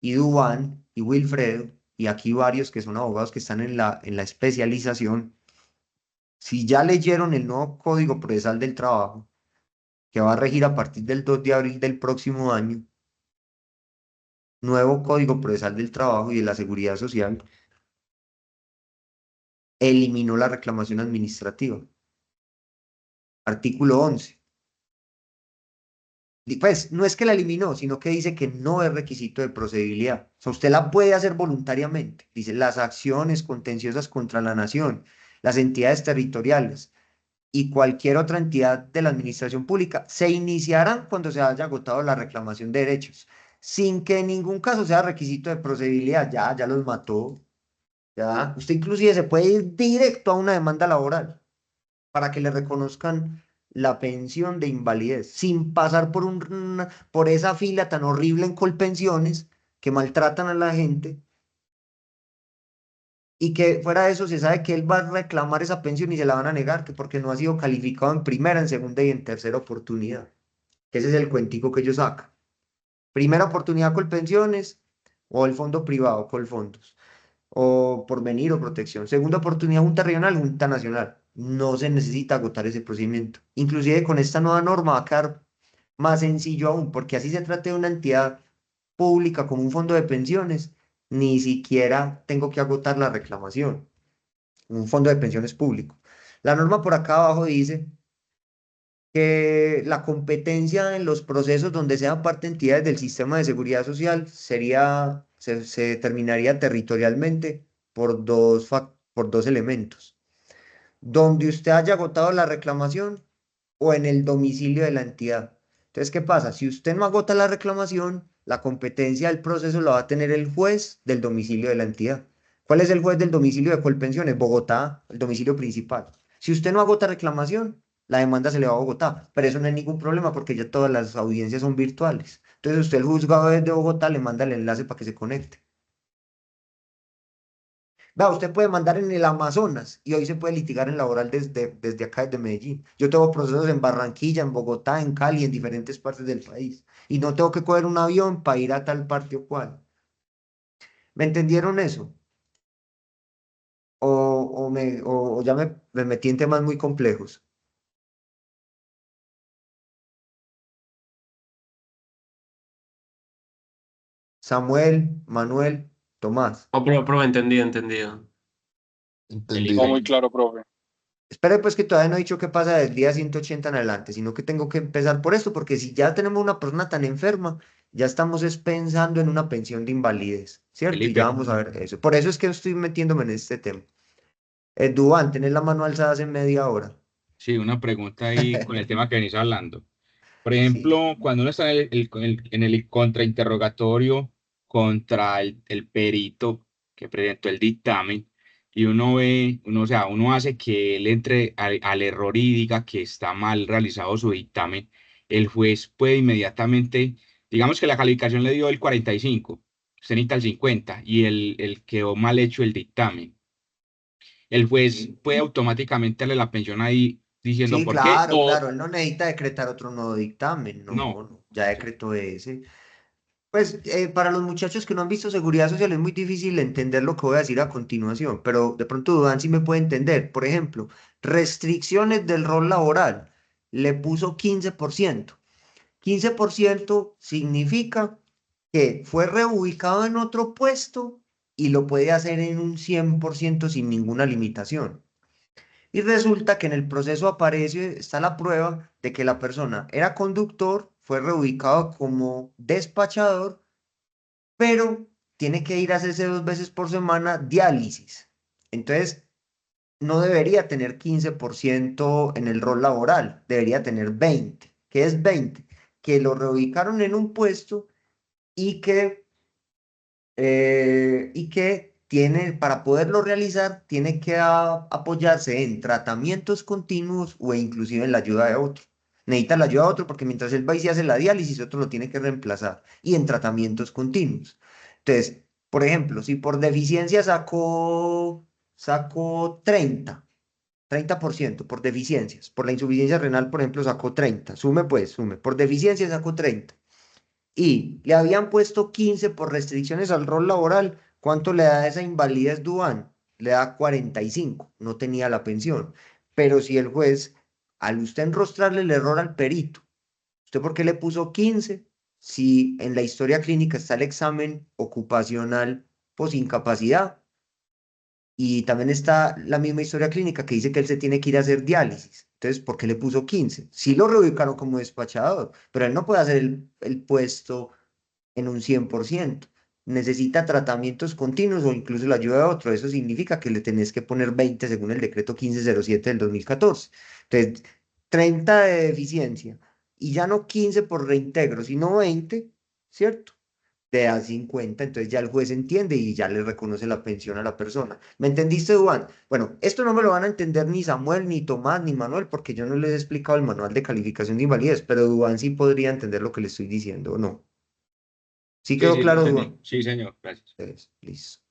y Dubán y Wilfredo, y aquí varios que son abogados que están en la especialización, si ya leyeron el nuevo Código Procesal del Trabajo, que va a regir a partir del 2 de abril del próximo año, nuevo Código Procesal del Trabajo y de la Seguridad Social, eliminó la reclamación administrativa. Artículo 11. Pues no es que la eliminó, sino que dice que no es requisito de procedibilidad. O sea, usted la puede hacer voluntariamente. Dice, las acciones contenciosas contra la nación, las entidades territoriales y cualquier otra entidad de la administración pública se iniciarán cuando se haya agotado la reclamación de derechos, sin que en ningún caso sea requisito de procedibilidad. Ya los mató. Ya, usted inclusive se puede ir directo a una demanda laboral para que le reconozcan la pensión de invalidez, sin pasar por esa fila tan horrible en Colpensiones que maltratan a la gente y que fuera de eso se sabe que él va a reclamar esa pensión y se la van a negar, que porque no ha sido calificado en primera, en segunda y en tercera oportunidad. Ese es el cuentico que ellos sacan. Primera oportunidad Colpensiones o el fondo privado Colfondos o porvenir o protección. Segunda oportunidad, Junta Regional, Junta Nacional. No se necesita agotar ese procedimiento. Inclusive con esta nueva norma va a quedar más sencillo aún, porque así se trata de una entidad pública como un fondo de pensiones, ni siquiera tengo que agotar la reclamación. Un fondo de pensiones público. La norma por acá abajo dice que la competencia en los procesos donde sean parte entidades del sistema de seguridad social se determinaría territorialmente por dos elementos. Donde usted haya agotado la reclamación o en el domicilio de la entidad. Entonces, ¿qué pasa? Si usted no agota la reclamación, la competencia del proceso la va a tener el juez del domicilio de la entidad. ¿Cuál es el juez del domicilio de Colpensiones? Bogotá, el domicilio principal. Si usted no agota reclamación, la demanda se le va a Bogotá, pero eso no hay ningún problema porque ya todas las audiencias son virtuales. Entonces, usted el juzgado desde Bogotá le manda el enlace para que se conecte. Vea, usted puede mandar en el Amazonas y hoy se puede litigar en laboral desde acá, desde Medellín. Yo tengo procesos en Barranquilla, en Bogotá, en Cali, en diferentes partes del país. Y no tengo que coger un avión para ir a tal parte o cual. ¿Me entendieron eso? O ya me metí en temas muy complejos. Samuel, Manuel, Tomás. No, pero entendido, entendido. Entendido. No muy claro, profe. Espere, pues que todavía no he dicho qué pasa del día 180 en adelante, sino que tengo que empezar por esto, porque si ya tenemos una persona tan enferma, ya estamos es pensando en una pensión de invalidez, ¿cierto? Y ya Felipe, vamos a ver eso. Por eso es que estoy metiéndome en este tema. Duván, tenés la mano alzada hace media hora. sí, una pregunta ahí con el tema que venís hablando. Por Sí, ejemplo, cuando uno está en el contrainterrogatorio contra el perito que presentó el dictamen y uno ve, o sea, uno hace que él entre al error y diga que está mal realizado su dictamen, el juez puede inmediatamente, digamos que la calificación le dio el 45, usted necesita el 50 y el quedó mal hecho el dictamen. El juez puede automáticamente darle la pensión ahí diciendo sí, por qué claro, o claro. Él no necesita decretar otro nuevo dictamen, no, no. no, ya decretó ese. Pues para los muchachos que no han visto seguridad social es muy difícil entender lo que voy a decir a continuación, pero de pronto Duván sí me puede entender. Por ejemplo, restricciones del rol laboral. Le puso 15%. 15% significa que fue reubicado en otro puesto y lo puede hacer en un 100% sin ninguna limitación. Y resulta que en el proceso aparece, está la prueba de que la persona era conductor, fue reubicado como despachador, pero tiene que ir a hacerse 2 veces por semana diálisis. Entonces, no debería tener 15% en el rol laboral, debería tener 20. ¿Qué es 20? Que lo reubicaron en un puesto y que tiene, para poderlo realizar, tiene que apoyarse en tratamientos continuos o inclusive en la ayuda de otro. Necesita la ayuda de otro porque mientras él va y se hace la diálisis, otro lo tiene que reemplazar. Y en tratamientos continuos. Entonces, por ejemplo, si por deficiencia sacó 30% por deficiencias. Por la insuficiencia renal, por ejemplo, sacó 30. Sume pues, sume. Por deficiencia sacó 30 y le habían puesto 15 por restricciones al rol laboral. ¿Cuánto le da esa invalidez Duan? Le da 45, no tenía la pensión. Pero si el juez, al usted enrostrarle el error al perito, ¿usted por qué le puso 15? Si en la historia clínica está el examen ocupacional pues incapacidad y también está la misma historia clínica que dice que él se tiene que ir a hacer diálisis. Entonces, ¿por qué le puso 15? Sí lo reubicaron como despachador, pero él no puede hacer el puesto en un 100%. Necesita tratamientos continuos o incluso la ayuda de otro. Eso significa que le tenés que poner 20 según el decreto 1507 del 2014. Entonces, 30 de deficiencia y ya no 15 por reintegro, sino 20, ¿cierto? Te da 50, entonces ya el juez entiende y ya le reconoce la pensión a la persona. ¿Me entendiste, Juan? Bueno, esto no me lo van a entender ni Samuel, ni Tomás, ni Manuel, porque yo no les he explicado el manual de calificación de invalidez, pero Duan sí podría entender lo que le estoy diciendo, ¿o no? ¿Sí Sí, quedó sí, lo claro, entendí. Duan? Sí, señor, gracias. Listo.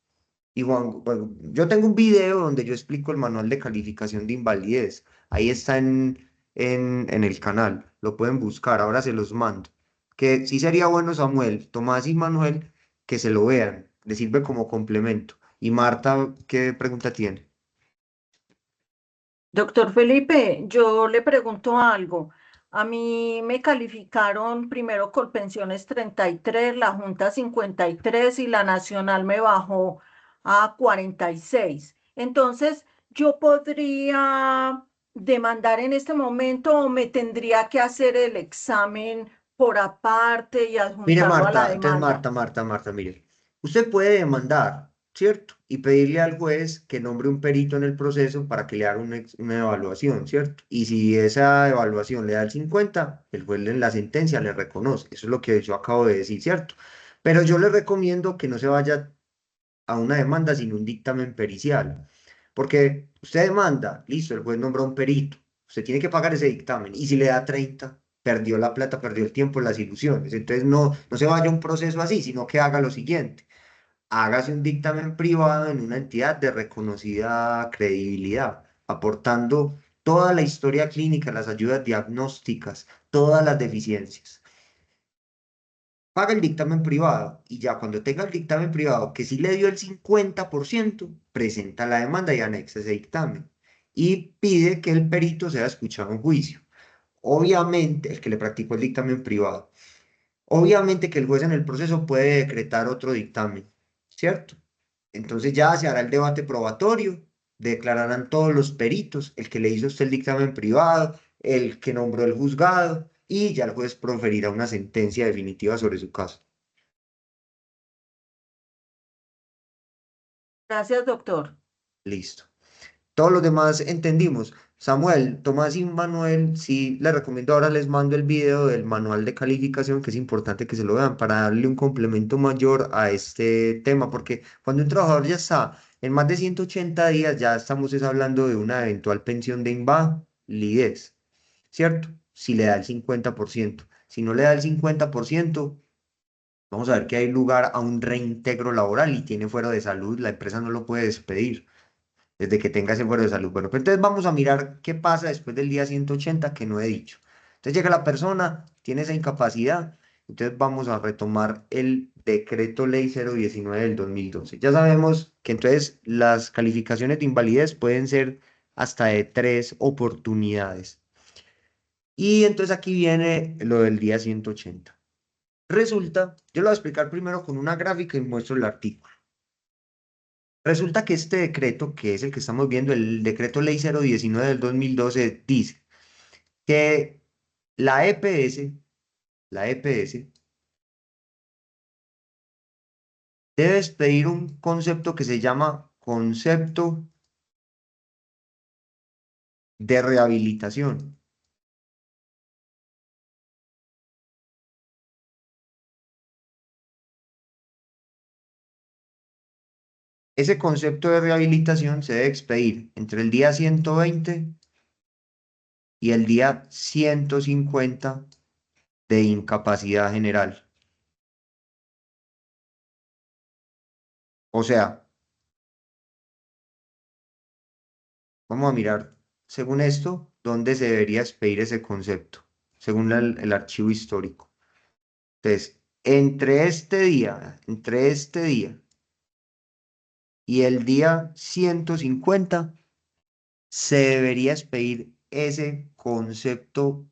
Y Juan, bueno, yo tengo un video donde yo explico el manual de calificación de invalidez. Ahí está en el canal. Lo pueden buscar. Ahora se los mando. Que sí sería bueno, Samuel, Tomás y Manuel, que se lo vean. Les sirve como complemento. Y Marta, ¿qué pregunta tiene? Doctor Felipe, yo le pregunto algo. A mí me calificaron primero Colpensiones 33, la Junta 53 y la Nacional me bajó a 46. Entonces, ¿yo podría demandar en este momento o me tendría que hacer el examen por aparte y Mire, adjuntarlo a la Marta, entonces demanda? Marta, mire. Usted puede demandar, ¿cierto? Y pedirle al juez que nombre un perito en el proceso para que le haga una evaluación, ¿cierto? Y si esa evaluación le da el 50, el juez en la sentencia le reconoce. Eso es lo que yo acabo de decir, ¿cierto? Pero yo le recomiendo que no se vaya a una demanda sin un dictamen pericial. Porque usted demanda, listo, el juez nombró un perito, usted tiene que pagar ese dictamen. Y si le da 30, perdió la plata, perdió el tiempo, las ilusiones. Entonces no se vaya a un proceso así, sino que haga lo siguiente. hágase un dictamen privado en una entidad de reconocida credibilidad, aportando toda la historia clínica, las ayudas diagnósticas, todas las deficiencias. Paga el dictamen privado y ya cuando tenga el dictamen privado, que sí le dio el 50%, presenta la demanda y anexa ese dictamen y pide que el perito sea escuchado en juicio. Obviamente, el que le practicó el dictamen privado. Obviamente que el juez en el proceso puede decretar otro dictamen, ¿cierto? Entonces ya se hará el debate probatorio, declararán todos los peritos, el que le hizo usted el dictamen privado, el que nombró el juzgado, y ya el juez proferirá una sentencia definitiva sobre su caso. Gracias, doctor. Listo. Todos los demás entendimos. Samuel, Tomás y Manuel, sí les recomiendo, ahora les mando el video del manual de calificación, que es importante que se lo vean para darle un complemento mayor a este tema, porque cuando un trabajador ya está en más de 180 días, ya estamos hablando de una eventual pensión de invalidez, ¿cierto? Si le da el 50%. Si no le da el 50%, vamos a ver que hay lugar a un reintegro laboral y tiene fuero de salud, la empresa no lo puede despedir desde que tenga ese fuero de salud. Bueno, pues entonces vamos a mirar qué pasa después del día 180 que no he dicho. Entonces llega la persona, tiene esa incapacidad, entonces vamos a retomar el decreto ley 019 del 2012. Ya sabemos que entonces las calificaciones de invalidez pueden ser hasta de 3 oportunidades. Y entonces aquí viene lo del día 180. Resulta, yo lo voy a explicar primero con una gráfica y muestro el artículo. Resulta que este decreto, que es el que estamos viendo, el decreto ley 019 del 2012, dice que la EPS, la EPS debe expedir un concepto que se llama concepto de rehabilitación. Ese concepto de rehabilitación se debe expedir entre el día 120 y el día 150 de incapacidad general. O sea, vamos a mirar, según esto, dónde se debería expedir ese concepto, según el archivo histórico. Entonces, entre este día y el día 150, se debería expedir ese concepto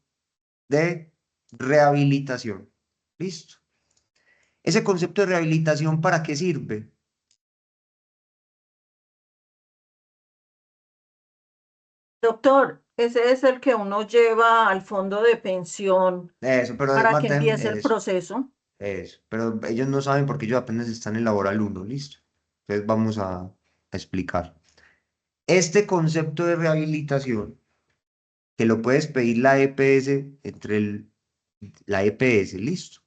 de rehabilitación. ¿Listo? ¿Ese concepto de rehabilitación para qué sirve? Doctor, ese es el que uno lleva al fondo de pensión Eso, pero para que empiece el proceso. eso. Pero ellos no saben porque ellos apenas están en laboral 1, ¿listo? Entonces vamos a explicar. Este concepto de rehabilitación, que lo puedes pedir la EPS la EPS, listo.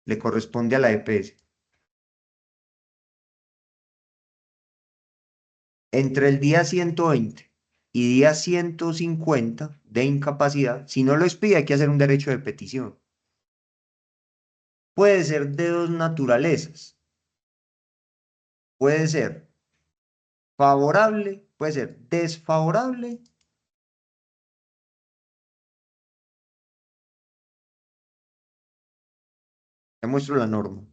Le corresponde a la EPS. Entre el día 120 y día 150 de incapacidad, si no lo expide, hay que hacer un derecho de petición. Puede ser de dos naturalezas. Puede ser favorable, puede ser desfavorable te muestro la norma.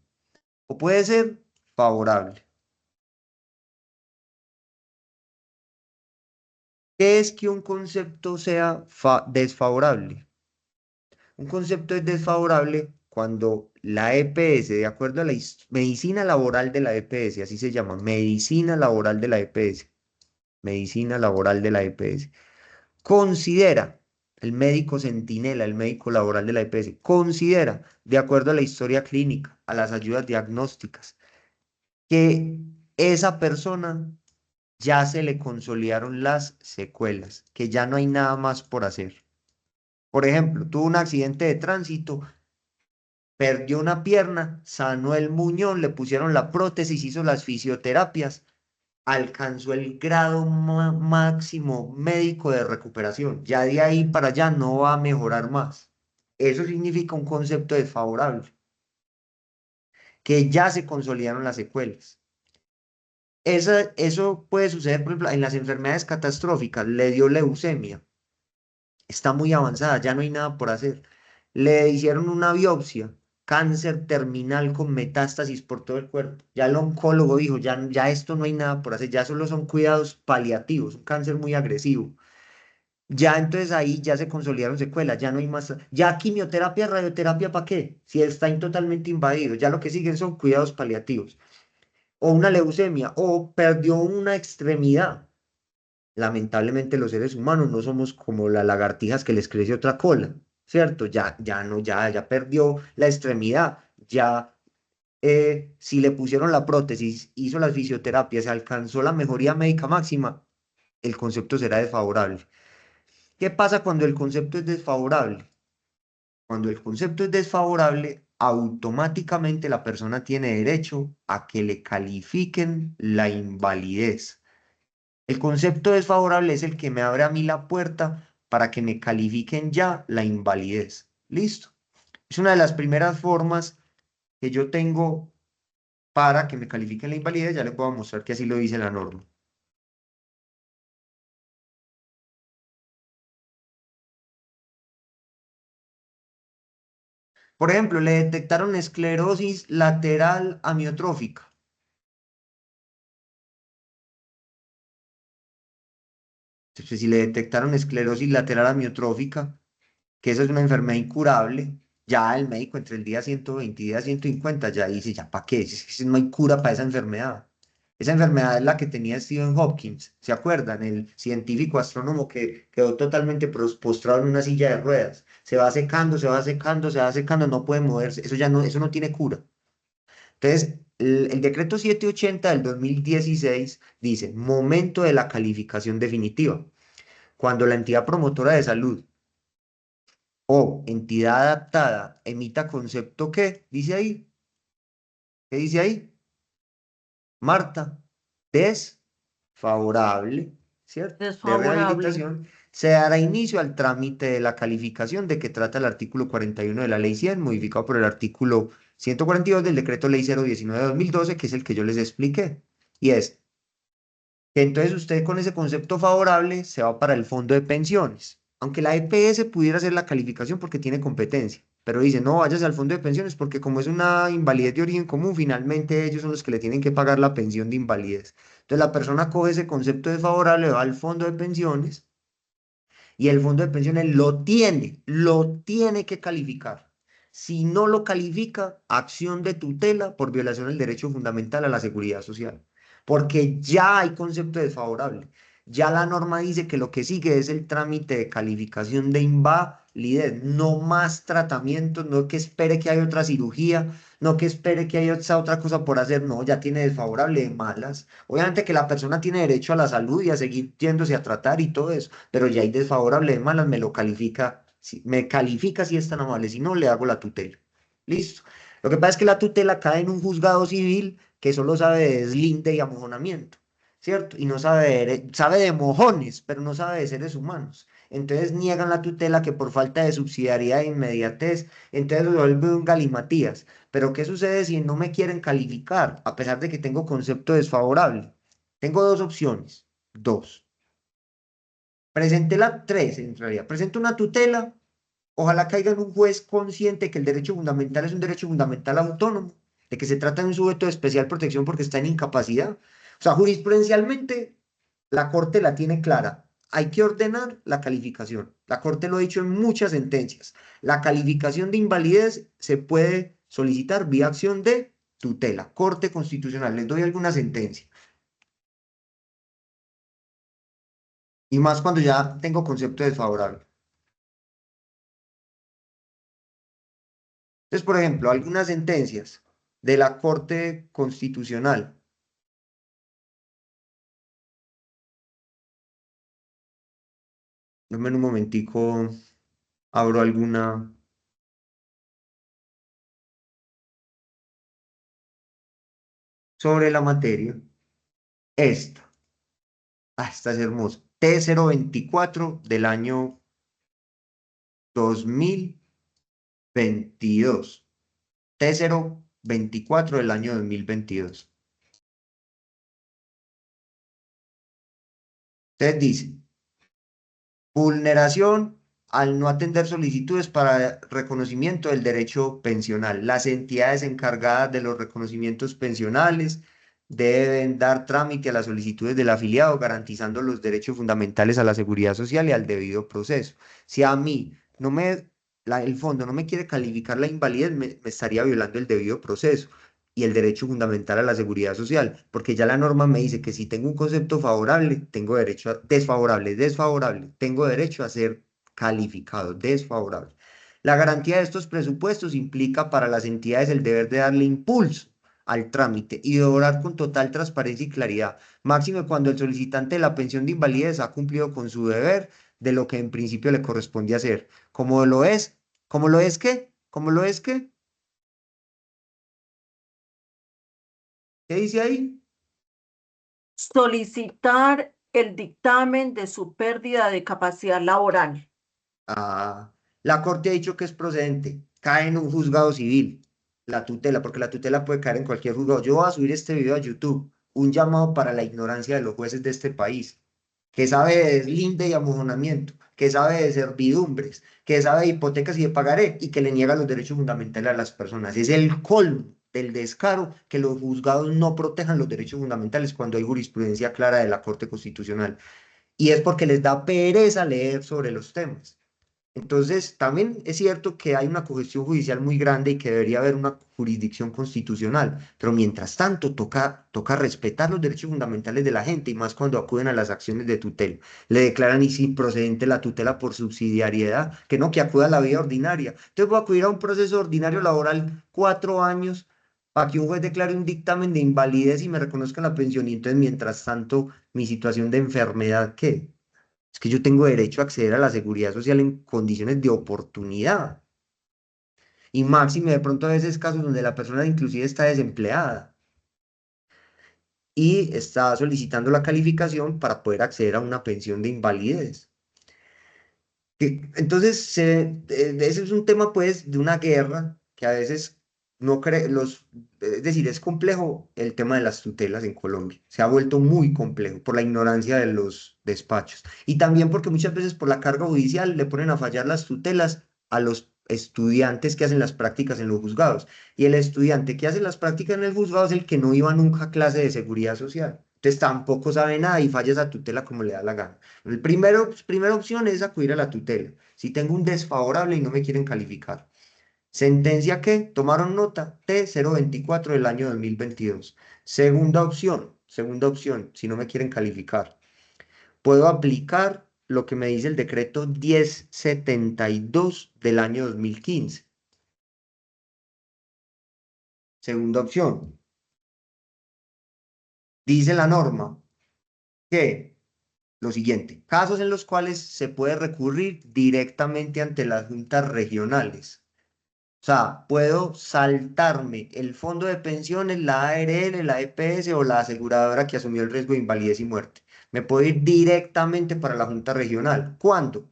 O puede ser favorable. ¿Qué es que un concepto sea desfavorable? Un concepto es desfavorable cuando la EPS, de acuerdo a la medicina laboral de la EPS, así se llama, medicina laboral de la EPS, medicina laboral de la EPS, considera, el médico centinela, el médico laboral de la EPS, considera, de acuerdo a la historia clínica, a las ayudas diagnósticas, que esa persona ya se le consolidaron las secuelas, que ya no hay nada más por hacer. Por ejemplo, tuvo un accidente de tránsito, perdió una pierna, sanó el muñón, le pusieron la prótesis, hizo las fisioterapias, alcanzó el grado máximo médico de recuperación. Ya de ahí para allá no va a mejorar más. Eso significa un concepto desfavorable. que ya se consolidaron las secuelas. Eso puede suceder, por ejemplo, en las enfermedades catastróficas. Le dio leucemia, está muy avanzada, ya no hay nada por hacer. Le hicieron una biopsia, cáncer terminal con metástasis por todo el cuerpo. Ya el oncólogo dijo, ya esto no hay nada por hacer, ya solo son cuidados paliativos, un cáncer muy agresivo. Ya entonces ahí ya se consolidaron secuelas, ya no hay más. Ya quimioterapia, radioterapia, ¿para qué? Si está totalmente invadido, ya lo que siguen son cuidados paliativos. O una leucemia, o perdió una extremidad. Lamentablemente los seres humanos no somos como las lagartijas que les crece otra cola, ¿cierto? Ya no, ya perdió la extremidad, ya si le pusieron la prótesis, hizo las fisioterapias, se alcanzó la mejoría médica máxima, el concepto será desfavorable. ¿Qué pasa cuando el concepto es desfavorable? Cuando el concepto es desfavorable, automáticamente la persona tiene derecho a que le califiquen la invalidez. El concepto desfavorable es el que me abre a mí la puerta para que me califiquen ya la invalidez. ¿Listo? Es una de las primeras formas que yo tengo para que me califiquen la invalidez. Ya le puedo mostrar que así lo dice la norma. Por ejemplo, le detectaron esclerosis lateral amiotrófica. Entonces, si le detectaron esclerosis lateral amiotrófica, que eso es una enfermedad incurable, ya el médico entre el día 120 y el día 150 ya dice, ya para qué, es que no hay cura para esa enfermedad. Esa enfermedad es la que tenía Stephen Hopkins, ¿se acuerdan? El científico astrónomo que quedó totalmente postrado en una silla de ruedas. Se va secando, se va secando, se va secando, no puede moverse. Eso no tiene cura. Entonces, el decreto 780 del 2016 dice, momento de la calificación definitiva. Cuando la entidad promotora de salud o entidad adaptada emita concepto ¿qué? Dice ahí. ¿Qué dice ahí? Marta, desfavorable, ¿cierto? De Desfavorable. rehabilitación, se dará inicio al trámite de la calificación de que trata el artículo 41 de la Ley 100, modificado por el artículo 142 del Decreto Ley 019 de 2012, que es el que yo les expliqué. Y es que entonces usted con ese concepto favorable se va para el fondo de pensiones. Aunque la EPS pudiera hacer la calificación porque tiene competencia, pero dice, no, váyase al fondo de pensiones porque como es una invalidez de origen común, finalmente ellos son los que le tienen que pagar la pensión de invalidez. Entonces la persona coge ese concepto de favorable, va al fondo de pensiones y el fondo de pensiones lo tiene que calificar. Si no lo califica, acción de tutela por violación del derecho fundamental a la seguridad social, porque ya hay concepto desfavorable. Ya la norma dice que lo que sigue es el trámite de calificación de invalidez, no más tratamientos, no que espere que haya otra cirugía, no que espere que haya otra cosa por hacer, no, ya tiene desfavorable de malas. Obviamente que la persona tiene derecho a la salud y a seguir yéndose a tratar y todo eso, pero ya hay desfavorable de malas, me lo califica, me califica si es tan amable, si no le hago la tutela. Listo. Lo que pasa es que la tutela cae en un juzgado civil que solo sabe de deslinde y amojonamiento, ¿cierto? Y no sabe de mojones, pero no sabe de seres humanos. Entonces niegan la tutela que por falta de subsidiariedad e inmediatez, entonces lo vuelve un galimatías. Pero ¿qué sucede si no me quieren calificar, a pesar de que tengo concepto desfavorable? Tengo dos opciones, dos. Presenté la tres, en realidad. Presento una tutela, ojalá caiga en un juez consciente que el derecho fundamental es un derecho fundamental autónomo, de que se trata de un sujeto de especial protección porque está en incapacidad. O sea, jurisprudencialmente, la Corte la tiene clara. Hay que ordenar la calificación. La Corte lo ha dicho en muchas sentencias. La calificación de invalidez se puede solicitar vía acción de tutela. Corte Constitucional. Les doy alguna sentencia. Y más cuando ya tengo concepto desfavorable. Entonces, por ejemplo, algunas sentencias de la Corte Constitucional. Dame un momentico, abro alguna. Sobre la materia. Esta. Esta es hermosa. T024 del año 2022. T0 24 del año 2022. Entonces dice, vulneración al no atender solicitudes para reconocimiento del derecho pensional. Las entidades encargadas de los reconocimientos pensionales deben dar trámite a las solicitudes del afiliado, garantizando los derechos fundamentales a la seguridad social y al debido proceso. Si a mí no me, el fondo no me quiere calificar la invalidez, me estaría violando el debido proceso y el derecho fundamental a la seguridad social, porque ya la norma me dice que si tengo un concepto favorable, tengo derecho a desfavorable, tengo derecho a ser calificado, desfavorable. La garantía de estos presupuestos implica para las entidades el deber de darle impulso al trámite y de obrar con total transparencia y claridad, máximo cuando el solicitante de la pensión de invalidez ha cumplido con su deber de lo que en principio le corresponde hacer, como lo es, ¿qué? ¿Qué dice ahí? Solicitar el dictamen de su pérdida de capacidad laboral. La Corte ha dicho que es procedente, cae en un juzgado civil, la tutela, porque la tutela puede caer en cualquier juzgado. Yo voy a subir este video a YouTube, un llamado para la ignorancia de los jueces de este país, que sabe de deslinde y amojonamiento, que sabe de servidumbres, que sabe de hipotecas y de pagaré, y que le niega los derechos fundamentales a las personas. Es el colmo del descaro que los juzgados no protejan los derechos fundamentales cuando hay jurisprudencia clara de la Corte Constitucional. Y es porque les da pereza leer sobre los temas. Entonces, también es cierto que hay una congestión judicial muy grande y que debería haber una jurisdicción constitucional, pero mientras tanto toca respetar los derechos fundamentales de la gente y más cuando acuden a las acciones de tutela. Le declaran improcedente la tutela por subsidiariedad, que no, que acuda a la vía ordinaria. Entonces voy a acudir a un proceso ordinario laboral 4 años para que un juez declare un dictamen de invalidez y me reconozca la pensión y entonces mientras tanto mi situación de enfermedad, ¿qué? Es que yo tengo derecho a acceder a la seguridad social en condiciones de oportunidad. Y máxime de pronto a veces casos donde la persona inclusive está desempleada y está solicitando la calificación para poder acceder a una pensión de invalidez. Entonces, ese es un tema pues de una guerra que a veces no cree, es decir, es complejo el tema de las tutelas en Colombia. Se ha vuelto muy complejo por la ignorancia de los despachos y también porque muchas veces por la carga judicial le ponen a fallar las tutelas a los estudiantes que hacen las prácticas en los juzgados. Y el estudiante que hace las prácticas en el juzgado es el que no iba nunca a clase de seguridad social. Entonces tampoco sabe nada y falla esa tutela como le da la gana. Primera opción es acudir a la tutela. Si tengo un desfavorable y no me quieren calificar. Sentencia que tomaron nota T024 del año 2022. Segunda opción, si no me quieren calificar. Puedo aplicar lo que me dice el decreto 1072 del año 2015. Segunda opción. Dice la norma que lo siguiente, casos en los cuales se puede recurrir directamente ante las juntas regionales. O sea, puedo saltarme el fondo de pensiones, la ARL, la EPS o la aseguradora que asumió el riesgo de invalidez y muerte. Me puedo ir directamente para la junta regional. ¿Cuándo?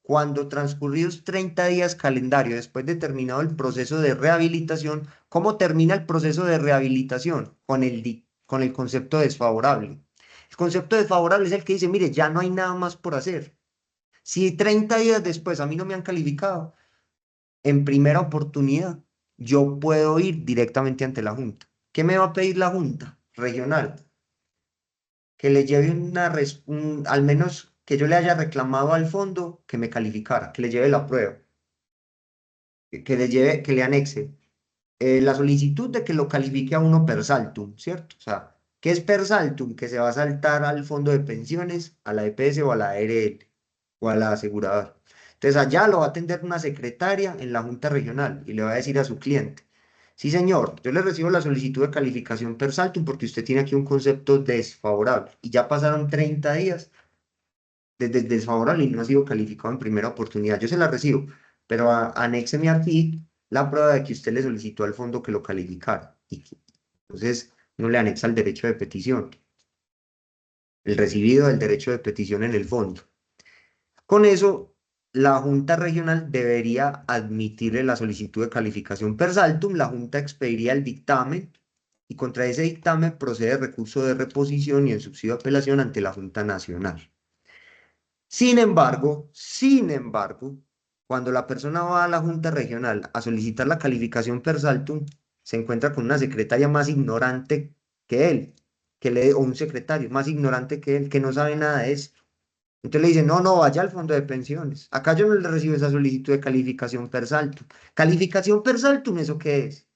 Cuando transcurridos 30 días calendario después de terminado el proceso de rehabilitación. ¿Cómo termina el proceso de rehabilitación? Con el concepto desfavorable. El concepto desfavorable es el que dice, mire, ya no hay nada más por hacer. Si 30 días después a mí no me han calificado, en primera oportunidad, yo puedo ir directamente ante la Junta. ¿Qué me va a pedir la Junta regional? Que le lleve al menos que yo le haya reclamado al fondo que me calificara, que le lleve la prueba, que le anexe la solicitud de que lo califique a uno per saltum, ¿cierto? O sea, ¿qué es per saltum? Que se va a saltar al fondo de pensiones, a la EPS o a la ARL o a la aseguradora. Entonces allá lo va a atender una secretaria en la junta regional y le va a decir a su cliente, sí señor, yo le recibo la solicitud de calificación per saltum porque usted tiene aquí un concepto desfavorable y ya pasaron 30 días desde desfavorable y no ha sido calificado en primera oportunidad. Yo se la recibo, pero anéxeme aquí la prueba de que usted le solicitó al fondo que lo calificara. Entonces, no le anexa el derecho de petición, el recibido del derecho de petición en el fondo. Con eso, la Junta Regional debería admitirle la solicitud de calificación per saltum, la Junta expediría el dictamen y contra ese dictamen procede recurso de reposición y el subsidio de apelación ante la Junta Nacional. Sin embargo, cuando la persona va a la Junta Regional a solicitar la calificación per saltum, se encuentra con una secretaria más ignorante que él, o un secretario más ignorante que él, que no sabe nada de eso. Entonces le dicen, no, no, vaya al fondo de pensiones. Acá yo no le recibo esa solicitud de calificación per saltum. ¿Calificación per saltum, eso qué es?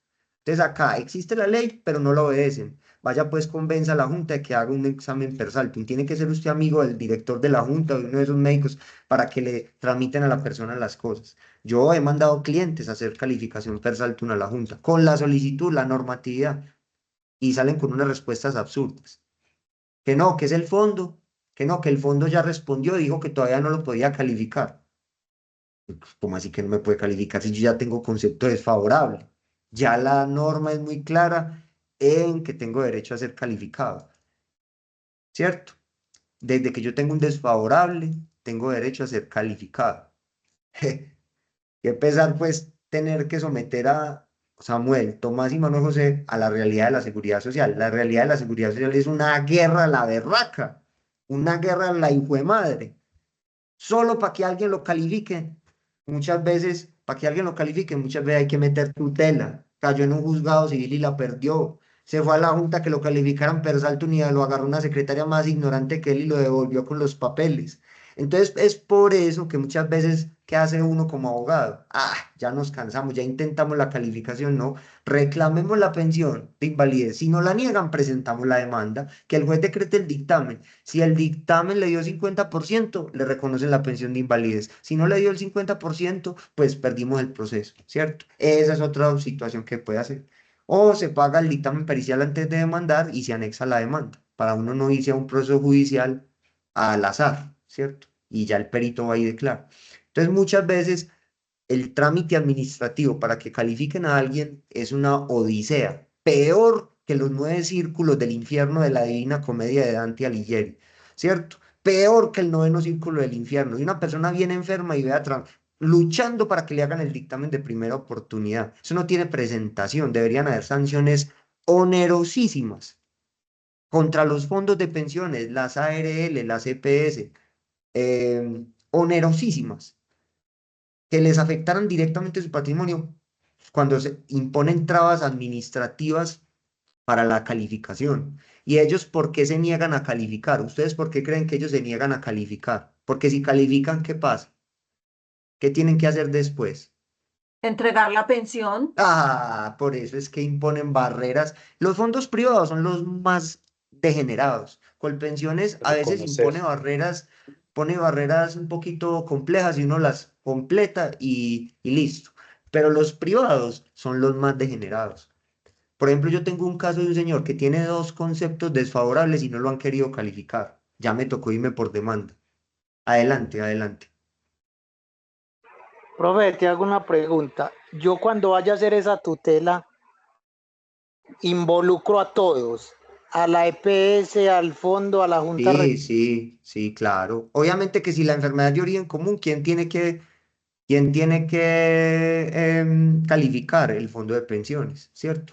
Entonces acá existe la ley, pero no la obedecen. Vaya pues convenza a la Junta de que haga un examen per saltum. Tiene que ser usted amigo del director de la Junta o de uno de esos médicos para que le tramiten a la persona las cosas. Yo he mandado clientes a hacer calificación per saltum a la Junta con la solicitud, la normatividad, y salen con unas respuestas absurdas. Que no, que es el fondo, que no, que el fondo ya respondió, dijo que todavía no lo podía calificar. ¿Cómo así que no me puede calificar si yo ya tengo concepto desfavorable? Ya la norma es muy clara en que tengo derecho a ser calificado, ¿cierto? Desde que yo tengo un desfavorable, tengo derecho a ser calificado. Qué pesar, pues, tener que someter a Samuel, Tomás y Manuel José a la realidad de la seguridad social. La realidad de la seguridad social es una guerra a la berraca, una guerra a la hijuemadre, solo para que alguien lo califique. Muchas veces, para que alguien lo califique, muchas veces hay que meter tutela. Cayó en un juzgado civil y la perdió. Se fue a la junta que lo calificaran per saltum y lo agarró una secretaria más ignorante que él y lo devolvió con los papeles. Entonces, es por eso que muchas veces, ¿qué hace uno como abogado? Ah, ya nos cansamos, ya intentamos la calificación, no. Reclamemos la pensión de invalidez. Si no la niegan, presentamos la demanda, que el juez decrete el dictamen. Si el dictamen le dio 50%, le reconocen la pensión de invalidez. Si no le dio el 50%, pues perdimos el proceso, ¿cierto? Esa es otra situación que puede hacer. O se paga el dictamen pericial antes de demandar y se anexa la demanda, para uno no irse a un proceso judicial al azar, ¿cierto? Y ya el perito va ahí declara. Entonces, muchas veces el trámite administrativo para que califiquen a alguien es una odisea, peor que los 9 círculos del infierno de la Divina Comedia de Dante Alighieri, ¿cierto? Peor que el 9º círculo del infierno. Y una persona bien enferma y vea luchando para que le hagan el dictamen de primera oportunidad. Eso no tiene presentación, deberían haber sanciones onerosísimas contra los fondos de pensiones, las ARL, las EPS, onerosísimas que les afectaran directamente su patrimonio cuando se imponen trabas administrativas para la calificación. ¿Y ellos por qué se niegan a calificar? ¿Ustedes por qué creen que ellos se niegan a calificar? Porque si califican, ¿qué pasa? ¿Qué tienen que hacer después? Entregar la pensión. Ah, por eso es que imponen barreras. Los fondos privados son los más degenerados. Colpensiones a veces Reconocer. pone barreras un poquito complejas y uno las completa y listo. Pero los privados son los más degenerados. Por ejemplo, yo tengo un caso de un señor que tiene 2 conceptos desfavorables y no lo han querido calificar. Ya me tocó irme por demanda. Adelante, adelante. Profe, te hago una pregunta. Yo cuando vaya a hacer esa tutela, involucro a todos, a la EPS, al fondo, a la Junta Sí, sí, sí, claro. Obviamente que si la enfermedad de origen común, ¿quién tiene que calificar el fondo de pensiones? ¿Cierto?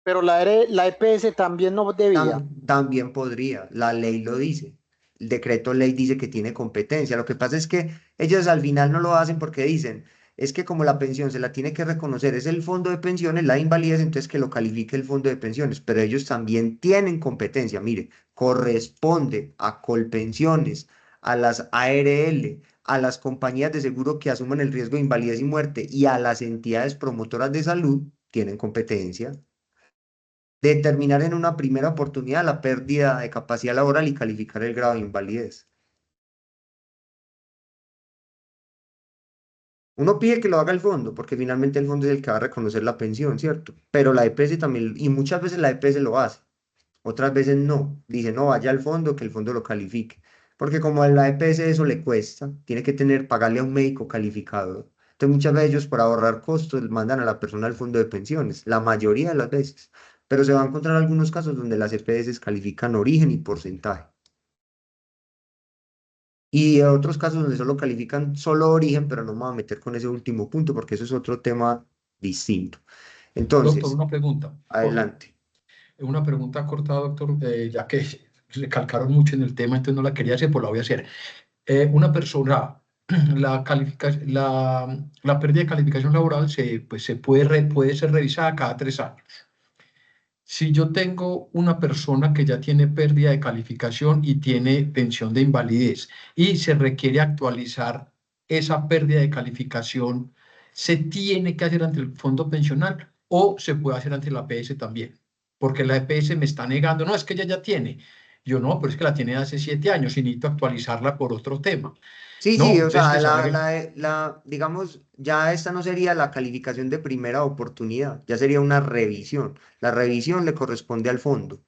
pero la EPS también no debía. También podría, la ley lo dice. El decreto ley dice que tiene competencia. Lo que pasa es que ellos al final no lo hacen porque dicen, es que como la pensión se la tiene que reconocer, es el fondo de pensiones, la invalidez, entonces que lo califique el fondo de pensiones, pero ellos también tienen competencia. Mire, corresponde a Colpensiones, a las ARL, a las compañías de seguro que asuman el riesgo de invalidez y muerte y a las entidades promotoras de salud, tienen competencia determinar en una primera oportunidad la pérdida de capacidad laboral y calificar el grado de invalidez. Uno pide que lo haga el fondo, porque finalmente el fondo es el que va a reconocer la pensión, ¿cierto? Pero la EPS también, y muchas veces la EPS lo hace, otras veces no. Dice, no, vaya al fondo, que el fondo lo califique. Porque como a la EPS eso le cuesta, tiene que pagarle a un médico calificado. Entonces muchas veces ellos por ahorrar costos mandan a la persona al fondo de pensiones, la mayoría de las veces. Pero se va a encontrar algunos casos donde las EPS califican origen y porcentaje. Y otros casos donde solo califican solo origen, pero no me voy a meter con ese último punto porque eso es otro tema distinto. Doctor, Entonces, una pregunta, Jorge. adelante. Una pregunta corta, doctor, ya que recalcaron mucho en el tema, entonces no la quería hacer, pues la voy a hacer. Una persona, la pérdida de calificación laboral pues puede ser revisada cada 3 años. Si yo tengo una persona que ya tiene pérdida de calificación y tiene pensión de invalidez y se requiere actualizar esa pérdida de calificación, ¿se tiene que hacer ante el fondo pensional o se puede hacer ante la EPS también? Porque la EPS me está negando, no, es que ella ya tiene. Yo no, pero es que la tiene hace 7 años y necesito actualizarla por otro tema. Sí, No, sí, o entonces sea, se sabe. digamos, ya esta no sería la calificación de primera oportunidad, ya sería una revisión. La revisión le corresponde al fondo.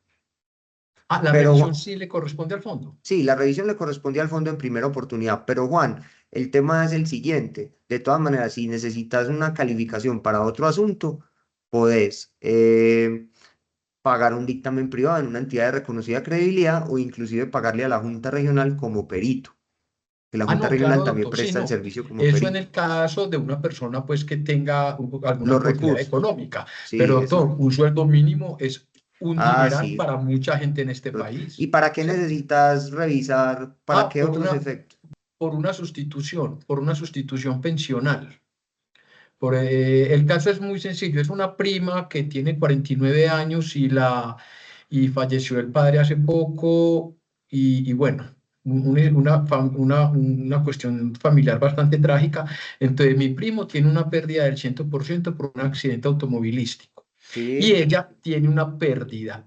Ah, la Pero revisión sí le corresponde al fondo. sí, la revisión le corresponde al fondo en primera oportunidad. Pero Juan, el tema es el siguiente. De todas maneras, si necesitas una calificación para otro asunto, podés pagar un dictamen privado en una entidad de reconocida credibilidad o inclusive pagarle a la Junta Regional como perito, que la Ah, Junta no, Regional claro, también doctor, sí, presta el no. servicio como Eso en perito. el caso de una persona pues que tenga alguna Los posibilidad recursos. económica. Pero Sí, doctor, exacto. un sueldo mínimo es un Ah, dineral sí. para mucha gente en este ¿Y país, para qué ¿cierto? necesitas revisar? ¿Para Ah, qué otros efectos? por una sustitución pensional. El caso es muy sencillo, es una prima que tiene 49 años y falleció el padre hace poco y bueno, una cuestión familiar bastante trágica. Entonces mi primo tiene una pérdida del 100% por un accidente automovilístico y Sí. ella tiene una pérdida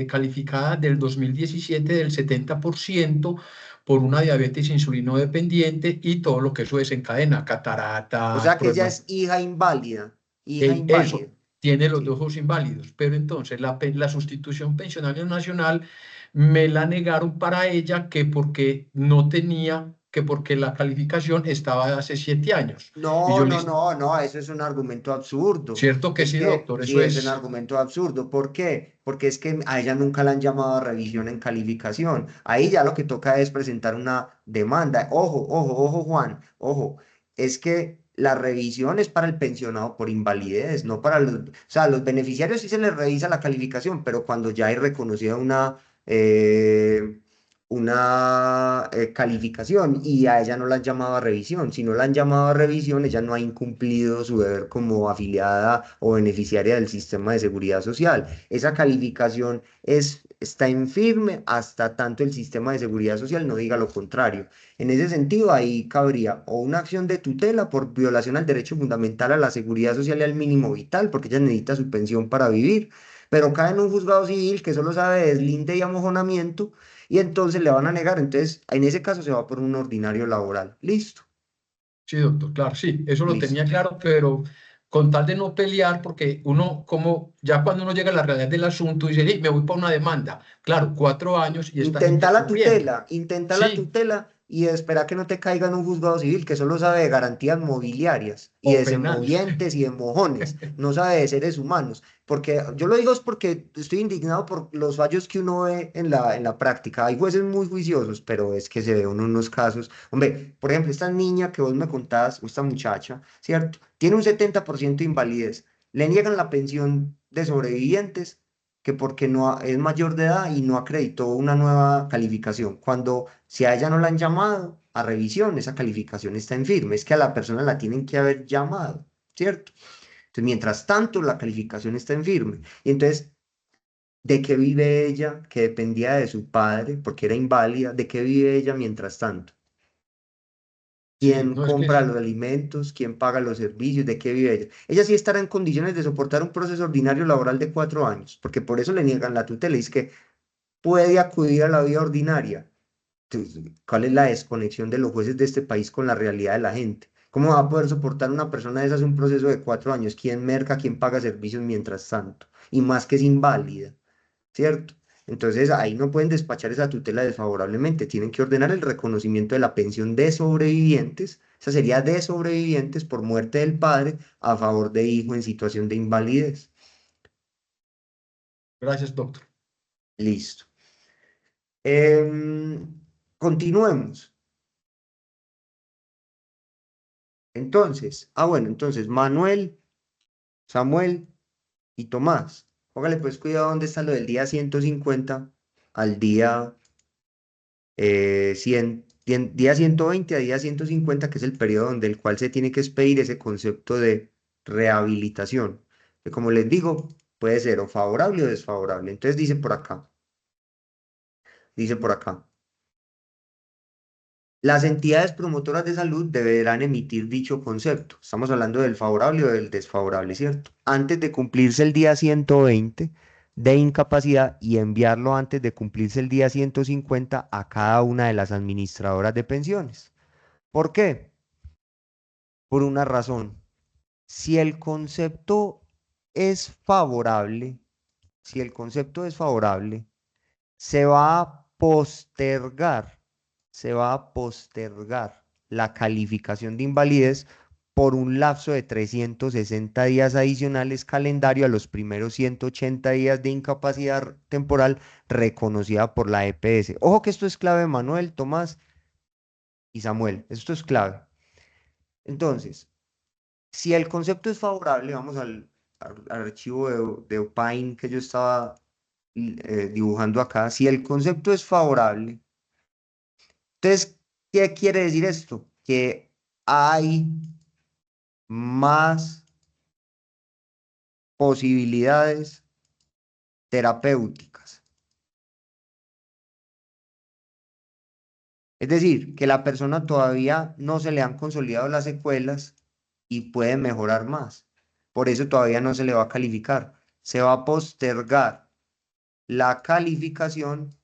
calificada del 2017 del 70% por una diabetes insulino dependiente y todo lo que eso desencadena, O cataratas, sea que ella problemas. es hija inválida. Hija Eso inválida. tiene los Sí. dos ojos inválidos, pero entonces la sustitución pensionaria nacional me la negaron para ella que porque no tenía, que porque la calificación estaba de hace 7 años. Y No, yo le no, dije, no, no, eso es un argumento absurdo. cierto que Es sí, que doctor, sí eso es un es. argumento absurdo. ¿Por qué? Porque es que a ella nunca la han llamado a revisión en calificación. Ahí ya lo que toca es presentar una demanda. Ojo, ojo, ojo, Juan, ojo. Es que la revisión es para el pensionado por invalidez, no para los... O sea, a los beneficiarios sí se les revisa la calificación, pero cuando ya hay reconocida eh, una calificación y a ella no la han llamado a revisión. Si no la han llamado a revisión, ella no ha incumplido su deber como afiliada o beneficiaria del sistema de seguridad social. Esa calificación está en firme hasta tanto el sistema de seguridad social no diga lo contrario. En ese sentido, ahí cabría o una acción de tutela por violación al derecho fundamental a la seguridad social y al mínimo vital, porque ella necesita su pensión para vivir, pero cae en un juzgado civil que solo sabe de deslinde y amojonamiento y entonces le van a negar. Entonces, en ese caso se va por un ordinario laboral. Listo, Sí, doctor, claro, sí, eso lo tenía listo. claro, pero con tal de no pelear, porque uno, como ya cuando uno llega a la realidad del asunto, dice, "Ey, me voy para una demanda". Claro, 4 años y esta gente sufriendo. Intenta la Sí, tutela y espera que no te caiga en un juzgado civil que solo sabe de garantías mobiliarias y o de penal. desenmovientes y de mojones, no sabe de seres humanos. Porque yo lo digo es porque estoy indignado por los fallos que uno ve en la práctica. Hay jueces muy juiciosos, pero es que se ve uno en unos casos. Hombre, por ejemplo, esta niña que vos me contás, o esta muchacha, ¿cierto? Tiene un 70% de invalidez. Le niegan la pensión de sobrevivientes que porque es mayor de edad y no acreditó una nueva calificación. Cuando si a ella no la han llamado a revisión, esa calificación está en firme. Es que a la persona la tienen que haber llamado, ¿cierto? Entonces, mientras tanto, la calificación está en firme. Y entonces, ¿de qué vive ella? Que dependía de su padre, porque era inválida. ¿De qué vive ella mientras tanto? Sí, ¿Quién no es que compra sí. los alimentos? ¿Quién paga los servicios? ¿De qué vive ella? Ella sí estará en condiciones de soportar un proceso ordinario laboral de 4 años, porque por eso le niegan la tutela. Y es que puede acudir a la vida ordinaria. Entonces, ¿cuál es la desconexión de los jueces de este país con la realidad de la gente? ¿Cómo va a poder soportar una persona de esas un proceso de 4 años? ¿Quién merca, quién paga servicios mientras tanto? Y más que es inválida, ¿cierto? Entonces ahí no pueden despachar esa tutela desfavorablemente, tienen que ordenar el reconocimiento de la pensión de sobrevivientes, esa sería de sobrevivientes por muerte del padre a favor de hijo en situación de invalidez. Gracias, doctor. Listo. Continuemos. Entonces, bueno, entonces Manuel, Samuel y Tomás. Póngale pues cuidado dónde está lo del día 150 al día 100, día 120 a día 150, que es el periodo donde el cual se tiene que expedir ese concepto de rehabilitación, que como les digo, puede ser o favorable o desfavorable. Entonces dice por acá. Las entidades promotoras de salud deberán emitir dicho concepto. Estamos hablando del favorable o del desfavorable, ¿cierto? Antes de cumplirse el día 120 de incapacidad y enviarlo antes de cumplirse el día 150 a cada una de las administradoras de pensiones. ¿Por qué? Por una razón. Si el concepto es favorable, si el concepto es favorable, se va a postergar, se va a postergar la calificación de invalidez por un lapso de 360 días adicionales calendario a los primeros 180 días de incapacidad temporal reconocida por la EPS. Ojo que esto es clave, Manuel, Tomás y Samuel. Esto es clave. Entonces, si el concepto es favorable, vamos al archivo de Opine que yo estaba dibujando acá. Si el concepto es favorable, entonces, ¿qué quiere decir esto? Que hay más posibilidades terapéuticas. Es decir, que la persona todavía no se le han consolidado las secuelas y puede mejorar más. Por eso todavía no se le va a calificar. Se va a postergar la calificación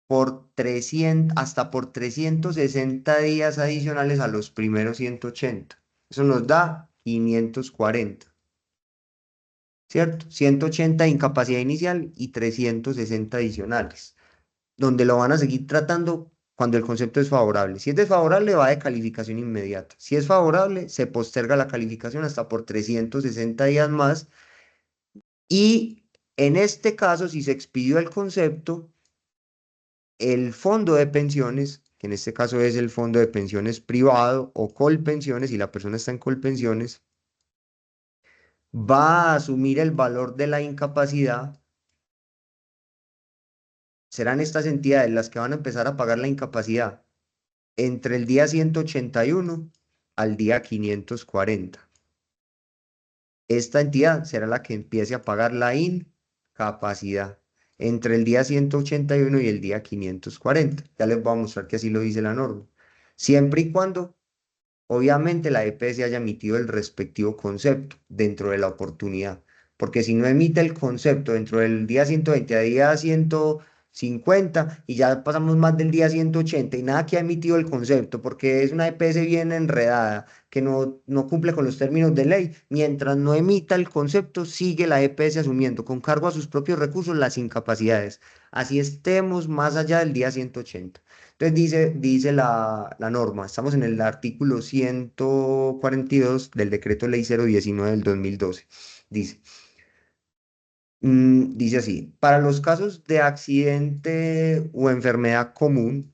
por 300, hasta por 360 días adicionales a los primeros 180. Eso nos da 540. ¿Cierto? 180 de incapacidad inicial y 360 adicionales, donde lo van a seguir tratando cuando el concepto es favorable. Si es desfavorable, va de calificación inmediata. Si es favorable, se posterga la calificación hasta por 360 días más. Y en este caso, si se expidió el concepto, el fondo de pensiones, que en este caso es el fondo de pensiones privado o colpensiones, y la persona está en colpensiones, va a asumir el valor de la incapacidad. Serán estas entidades las que van a empezar a pagar la incapacidad entre el día 181 al día 540. Esta entidad será la que empiece a pagar la incapacidad entre el día 181 y el día 540. Ya les voy a mostrar que así lo dice la norma. Siempre y cuando, obviamente, la EPS haya emitido el respectivo concepto dentro de la oportunidad. Porque si no emite el concepto dentro del día 120 a día 150 y ya pasamos más del día 180 y nada que ha emitido el concepto porque es una EPS bien enredada que no cumple con los términos de ley, mientras no emita el concepto sigue la EPS asumiendo con cargo a sus propios recursos las incapacidades. Así estemos más allá del día 180. Entonces dice la norma, estamos en el artículo 142 del decreto ley 019 del 2012. Dice, dice así, para los casos de accidente o enfermedad común,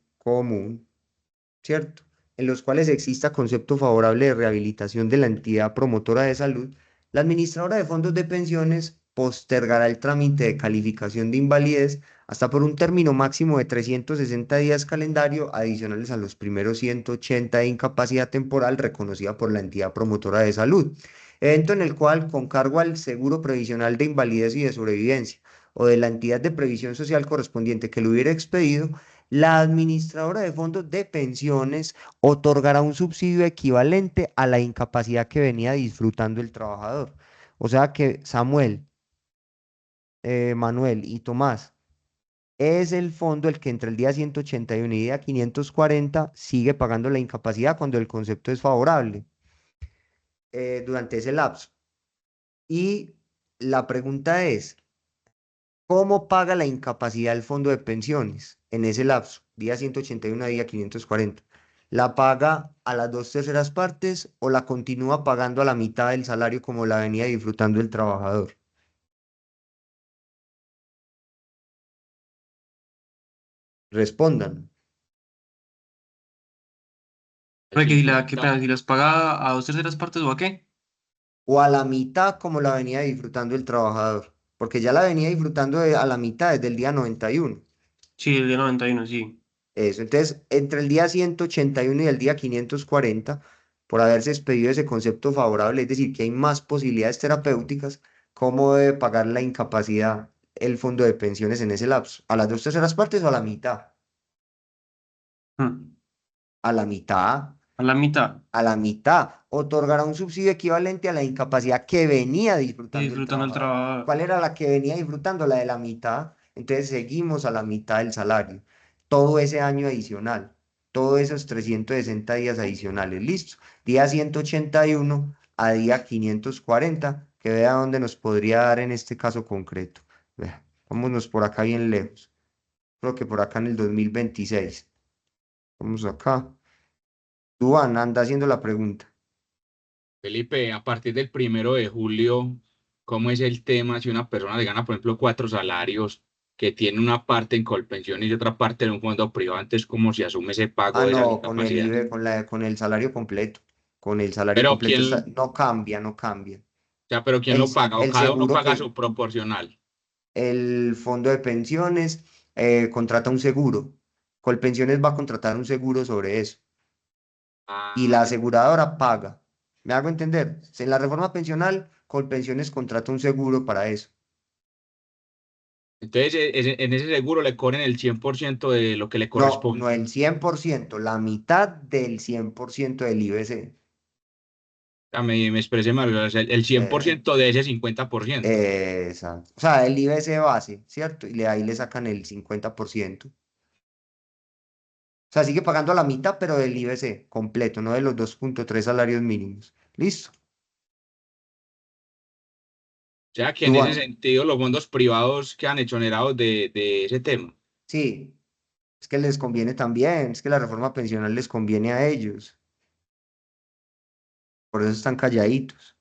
¿cierto? En los cuales exista concepto favorable de rehabilitación de la entidad promotora de salud, la administradora de fondos de pensiones postergará el trámite de calificación de invalidez hasta por un término máximo de 360 días calendario adicionales a los primeros 180 de incapacidad temporal reconocida por la entidad promotora de salud, evento en el cual, con cargo al seguro previsional de invalidez y de sobrevivencia o de la entidad de previsión social correspondiente que lo hubiera expedido, la administradora de fondos de pensiones otorgará un subsidio equivalente a la incapacidad que venía disfrutando el trabajador. O sea que Samuel, Manuel y Tomás es el fondo el que entre el día 181 y día 540 sigue pagando la incapacidad cuando el concepto es favorable durante ese lapso. Y la pregunta es, ¿cómo paga la incapacidad el fondo de pensiones en ese lapso, día 181 a día 540? ¿La paga a las 2/3 partes o la continúa pagando a la mitad del salario como la venía disfrutando el trabajador? Respondan. el Porque qué 50. pena, si las paga a 2/3 partes o a qué. O a la mitad como la venía disfrutando el trabajador, porque ya la venía disfrutando a la mitad desde el día 91. Sí, el día 91, sí. Eso, entonces, entre el día 181 y el día 540, por haberse expedido ese concepto favorable, es decir, que hay más posibilidades terapéuticas, ¿cómo debe pagar la incapacidad el fondo de pensiones en ese lapso? ¿A las 2/3 partes o a la mitad? Mm. A la mitad, A la mitad. a la mitad. Otorgará un subsidio equivalente a la incapacidad que venía Y disfrutando el disfrutando el trabajador. trabajo. ¿Cuál era la que venía disfrutando? La de la mitad. Entonces seguimos a la mitad del salario. Todo ese año adicional. Todos esos 360 días adicionales. Listo. Día 181 a día 540. Que vea dónde nos podría dar en este caso concreto. Vea, vámonos por acá bien lejos. Creo que por acá en el 2026. Vamos acá. Duan anda haciendo la pregunta. Felipe, a partir del 1 de julio, ¿cómo es el tema si una persona le gana, por ejemplo, 4 salarios, que tiene una parte en Colpensiones y otra parte en un fondo privado? Entonces, ¿cómo se asume ese Ah, pago de esas no, con el incapacidades? IBE, con el salario completo. Con el salario Pero completo quién, no cambia, no cambia. o sea, pero ¿quién El, lo paga? ¿O el cada uno seguro paga que, su proporcional? el fondo de pensiones contrata un seguro. Colpensiones va a contratar un seguro sobre eso. Y la Ah, aseguradora paga. ¿Me hago entender? En la reforma pensional, Colpensiones contrata un seguro para eso. entonces, en ese seguro le cobran el 100% de lo que le No, no corresponde. el 100%, la mitad del 100% del IBC. O sea, me expresé mal, o sea, el cien por Eh, ciento de ese 50%. Exacto. O sea, el IBC base, ¿cierto? Ahí le sacan el 50%. O sea, sigue pagando la mitad, pero del IBC completo, no de los 2,3 salarios mínimos. ¿Listo? O sea, que en ese Duan, sentido los fondos privados quedan exonerados de ese tema. sí, es que les conviene también, es que la reforma pensional les conviene a ellos. Por eso están calladitos.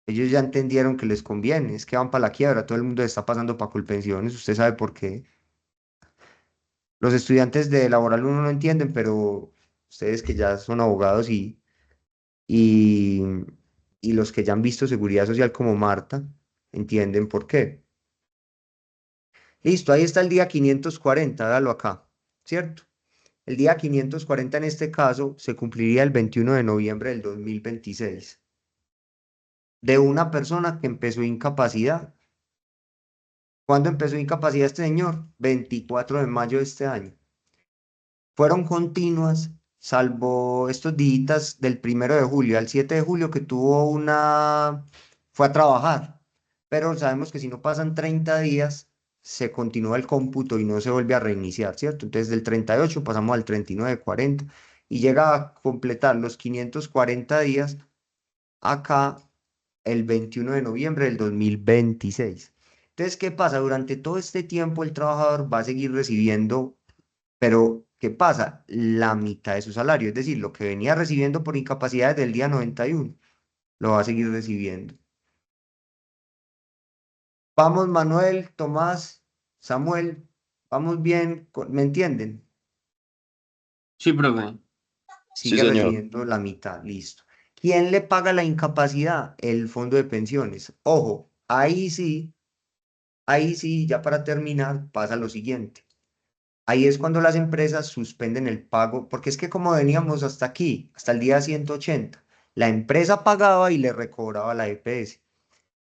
Ellos ya entendieron que les conviene, es que van para la quiebra, todo el mundo está pasando para Colpensiones, usted sabe por qué. Los estudiantes de Laboral uno no entienden, pero ustedes que ya son abogados y, y los que ya han visto seguridad social como Marta, entienden por qué. Listo, ahí está el día 540, dalo acá, ¿cierto? El día 540 en este caso se cumpliría el 21 de noviembre del 2026 de una persona que empezó incapacidad. ¿Cuándo empezó incapacidad este señor? 24 de mayo de este año. Fueron continuas, salvo estos días del 1 de julio al 7 de julio que tuvo fue a trabajar. Pero sabemos que si no pasan 30 días, se continúa el cómputo y no se vuelve a reiniciar, ¿cierto? Entonces del 38 pasamos al 39, 40 y llega a completar los 540 días acá el 21 de noviembre del 2026. Entonces, ¿qué pasa? Durante todo este tiempo el trabajador va a seguir recibiendo, pero ¿qué pasa? La mitad de su salario, es decir, lo que venía recibiendo por incapacidad del día 91, lo va a seguir recibiendo. Vamos, Manuel, Tomás, Samuel, vamos bien, ¿me entienden? Sí, profe. Sí, Sigue señor. recibiendo la mitad, listo. ¿Quién le paga la incapacidad? El fondo de pensiones. Ojo, ahí sí, ya para terminar, pasa lo siguiente. Ahí es cuando las empresas suspenden el pago, porque es que como veníamos hasta aquí, hasta el día 180, la empresa pagaba y le recobraba la EPS.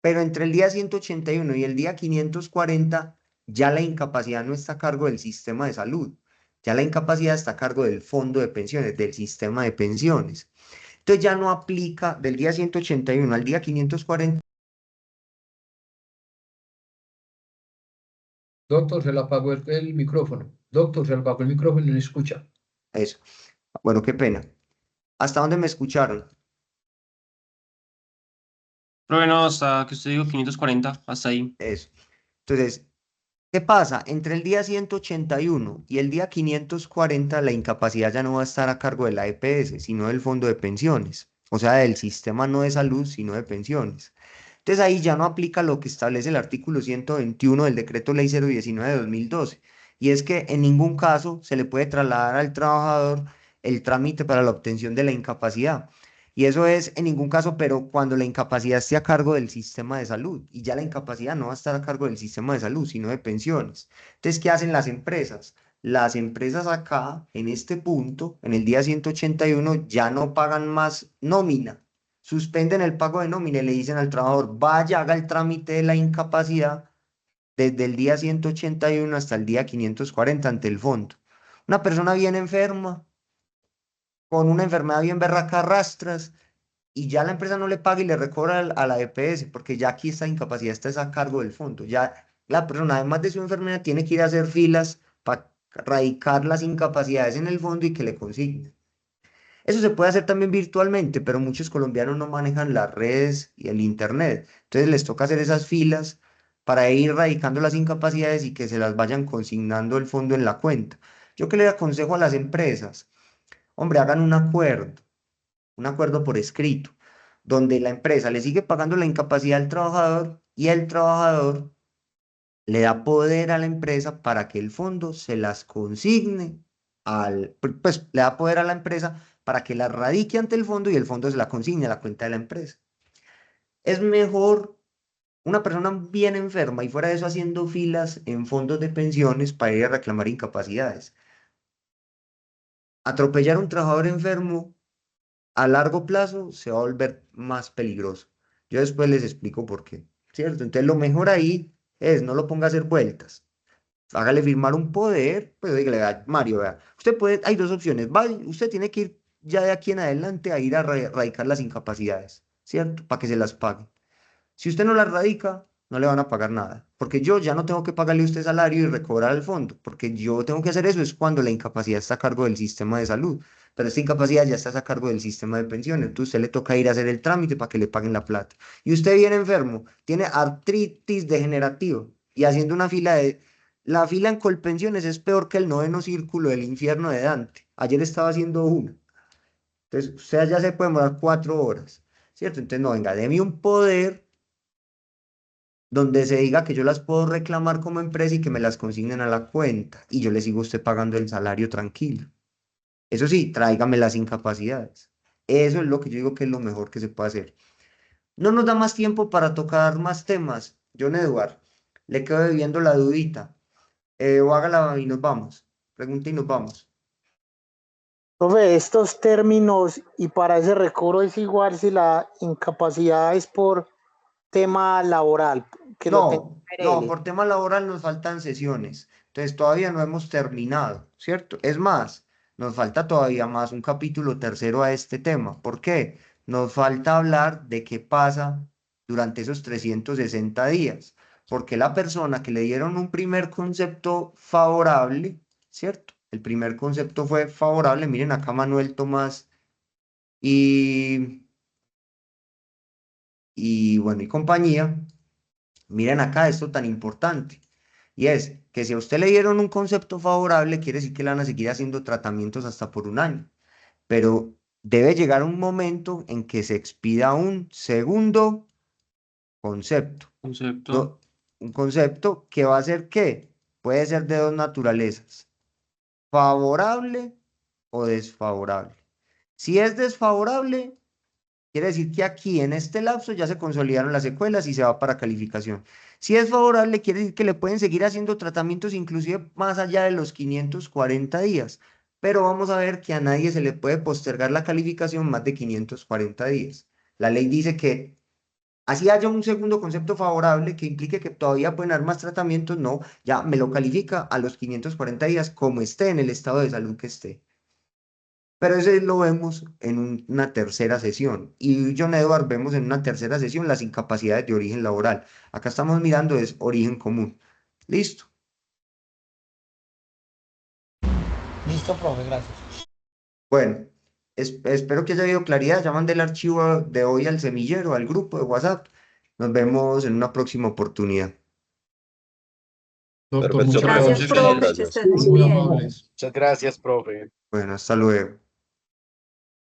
Pero entre el día 181 y el día 540, ya la incapacidad no está a cargo del sistema de salud, ya la incapacidad está a cargo del fondo de pensiones, del sistema de pensiones. Entonces ya no aplica del día 181 al día 540. Doctor, se le apagó el micrófono. Doctor, se le apagó el micrófono y no escucha. Eso. Bueno, qué pena. ¿Hasta dónde me escucharon? Profe, no, hasta que usted dijo 540, hasta ahí. Eso. Entonces, ¿qué pasa? Entre el día 181 y el día 540, la incapacidad ya no va a estar a cargo de la EPS, sino del fondo de pensiones. O sea, del sistema no de salud, sino de pensiones. Entonces ahí ya no aplica lo que establece el artículo 121 del decreto ley 019 de 2012, y es que en ningún caso se le puede trasladar al trabajador el trámite para la obtención de la incapacidad. Y eso es en ningún caso, pero cuando la incapacidad esté a cargo del sistema de salud, y ya la incapacidad no va a estar a cargo del sistema de salud, sino de pensiones. Entonces, ¿qué hacen las empresas? Las empresas acá, en este punto, en el día 181, ya no pagan más nómina. Suspenden el pago de nómina y le dicen al trabajador, vaya, haga el trámite de la incapacidad desde el día 181 hasta el día 540 ante el fondo. Una persona bien enferma, con una enfermedad bien berraca, arrastras, y ya la empresa no le paga y le recobra a la EPS, porque ya aquí esta incapacidad está a cargo del fondo. Ya la persona, además de su enfermedad, tiene que ir a hacer filas para radicar las incapacidades en el fondo y que le consignen. Eso se puede hacer también virtualmente, pero muchos colombianos no manejan las redes y el internet. Entonces les toca hacer esas filas para ir radicando las incapacidades y que se las vayan consignando el fondo en la cuenta. Yo que le aconsejo a las empresas, hombre, hagan un acuerdo por escrito, donde la empresa le sigue pagando la incapacidad al trabajador y el trabajador le da poder a la empresa para que el fondo se las consigne pues le da poder a la empresa para que la radique ante el fondo y el fondo se la consigne a la cuenta de la empresa. Es mejor una persona bien enferma y fuera de eso haciendo filas en fondos de pensiones para ir a reclamar incapacidades. Atropellar a un trabajador enfermo a largo plazo se va a volver más peligroso. Yo después les explico por qué, ¿cierto? Entonces lo mejor ahí es no lo ponga a hacer vueltas. Hágale firmar un poder, pues dígale, "Vea, Mario, vea, usted puede, hay dos opciones, usted tiene que ir ya de aquí en adelante a ir a radicar las incapacidades, ¿cierto? Para que se las paguen. Si usted no las radica, no le van a pagar nada, porque yo ya no tengo que pagarle a usted salario y recobrar el fondo, porque yo tengo que hacer eso es cuando la incapacidad está a cargo del sistema de salud, pero esta incapacidad ya está a cargo del sistema de pensiones, entonces usted le toca ir a hacer el trámite para que le paguen la plata. Y usted viene enfermo, tiene artritis degenerativa y haciendo una fila de... La fila en Colpensiones es peor que el noveno círculo del infierno de Dante. Ayer estaba haciendo una. Entonces, usted ya se puede demorar 4 horas, ¿cierto? Entonces, no, venga, deme un poder donde se diga que yo las puedo reclamar como empresa y que me las consignen a la cuenta y yo le sigo a usted pagando el salario tranquilo. Eso sí, tráigame las incapacidades. Eso es lo que yo digo que es lo mejor que se puede hacer. No nos da más tiempo para tocar más temas. John Edward, le quedo debiendo la dudita. O hágala y nos vamos. Pregunta y nos vamos. Profe, estos términos y para ese recobro es igual si la incapacidad es por tema laboral, que lo tengo No, por tema laboral nos faltan sesiones. Entonces todavía no hemos terminado, ¿cierto? Es más, nos falta todavía más un capítulo tercero a este tema. ¿Por qué? Nos falta hablar de qué pasa durante esos 360 días. Porque la persona que le dieron un primer concepto favorable, ¿cierto? El primer concepto fue favorable. Miren acá Manuel Tomás y, bueno, y compañía. Miren acá esto tan importante. Y es que si a usted le dieron un concepto favorable, quiere decir que le van a seguir haciendo tratamientos hasta por un año. Pero debe llegar un momento en que se expida un segundo concepto. Un concepto que va a ser ¿qué? Puede ser de dos naturalezas. Favorable o desfavorable. Si es desfavorable, quiere decir que aquí en este lapso ya se consolidaron las secuelas y se va para calificación. Si es favorable, quiere decir que le pueden seguir haciendo tratamientos inclusive más allá de los 540 días. Pero vamos a ver que a nadie se le puede postergar la calificación más de 540 días. La ley dice que así haya un segundo concepto favorable que implique que todavía pueden haber más tratamientos, no, ya me lo califica a los 540 días como esté en el estado de salud que esté. Pero ese lo vemos en una tercera sesión. Y John Edward vemos en una tercera sesión las incapacidades de origen laboral. Acá estamos mirando es origen común. Listo. Listo, profe, gracias. Bueno, espero que haya habido claridad. Ya mandé el archivo de hoy al semillero, al grupo de WhatsApp. Nos vemos en una próxima oportunidad. Doctor, Perfecto, muchas profe, Gracias, muchísimas profe, que gracias. estés muy Muy bien. amables. Muchas gracias, profe. Bueno, hasta luego.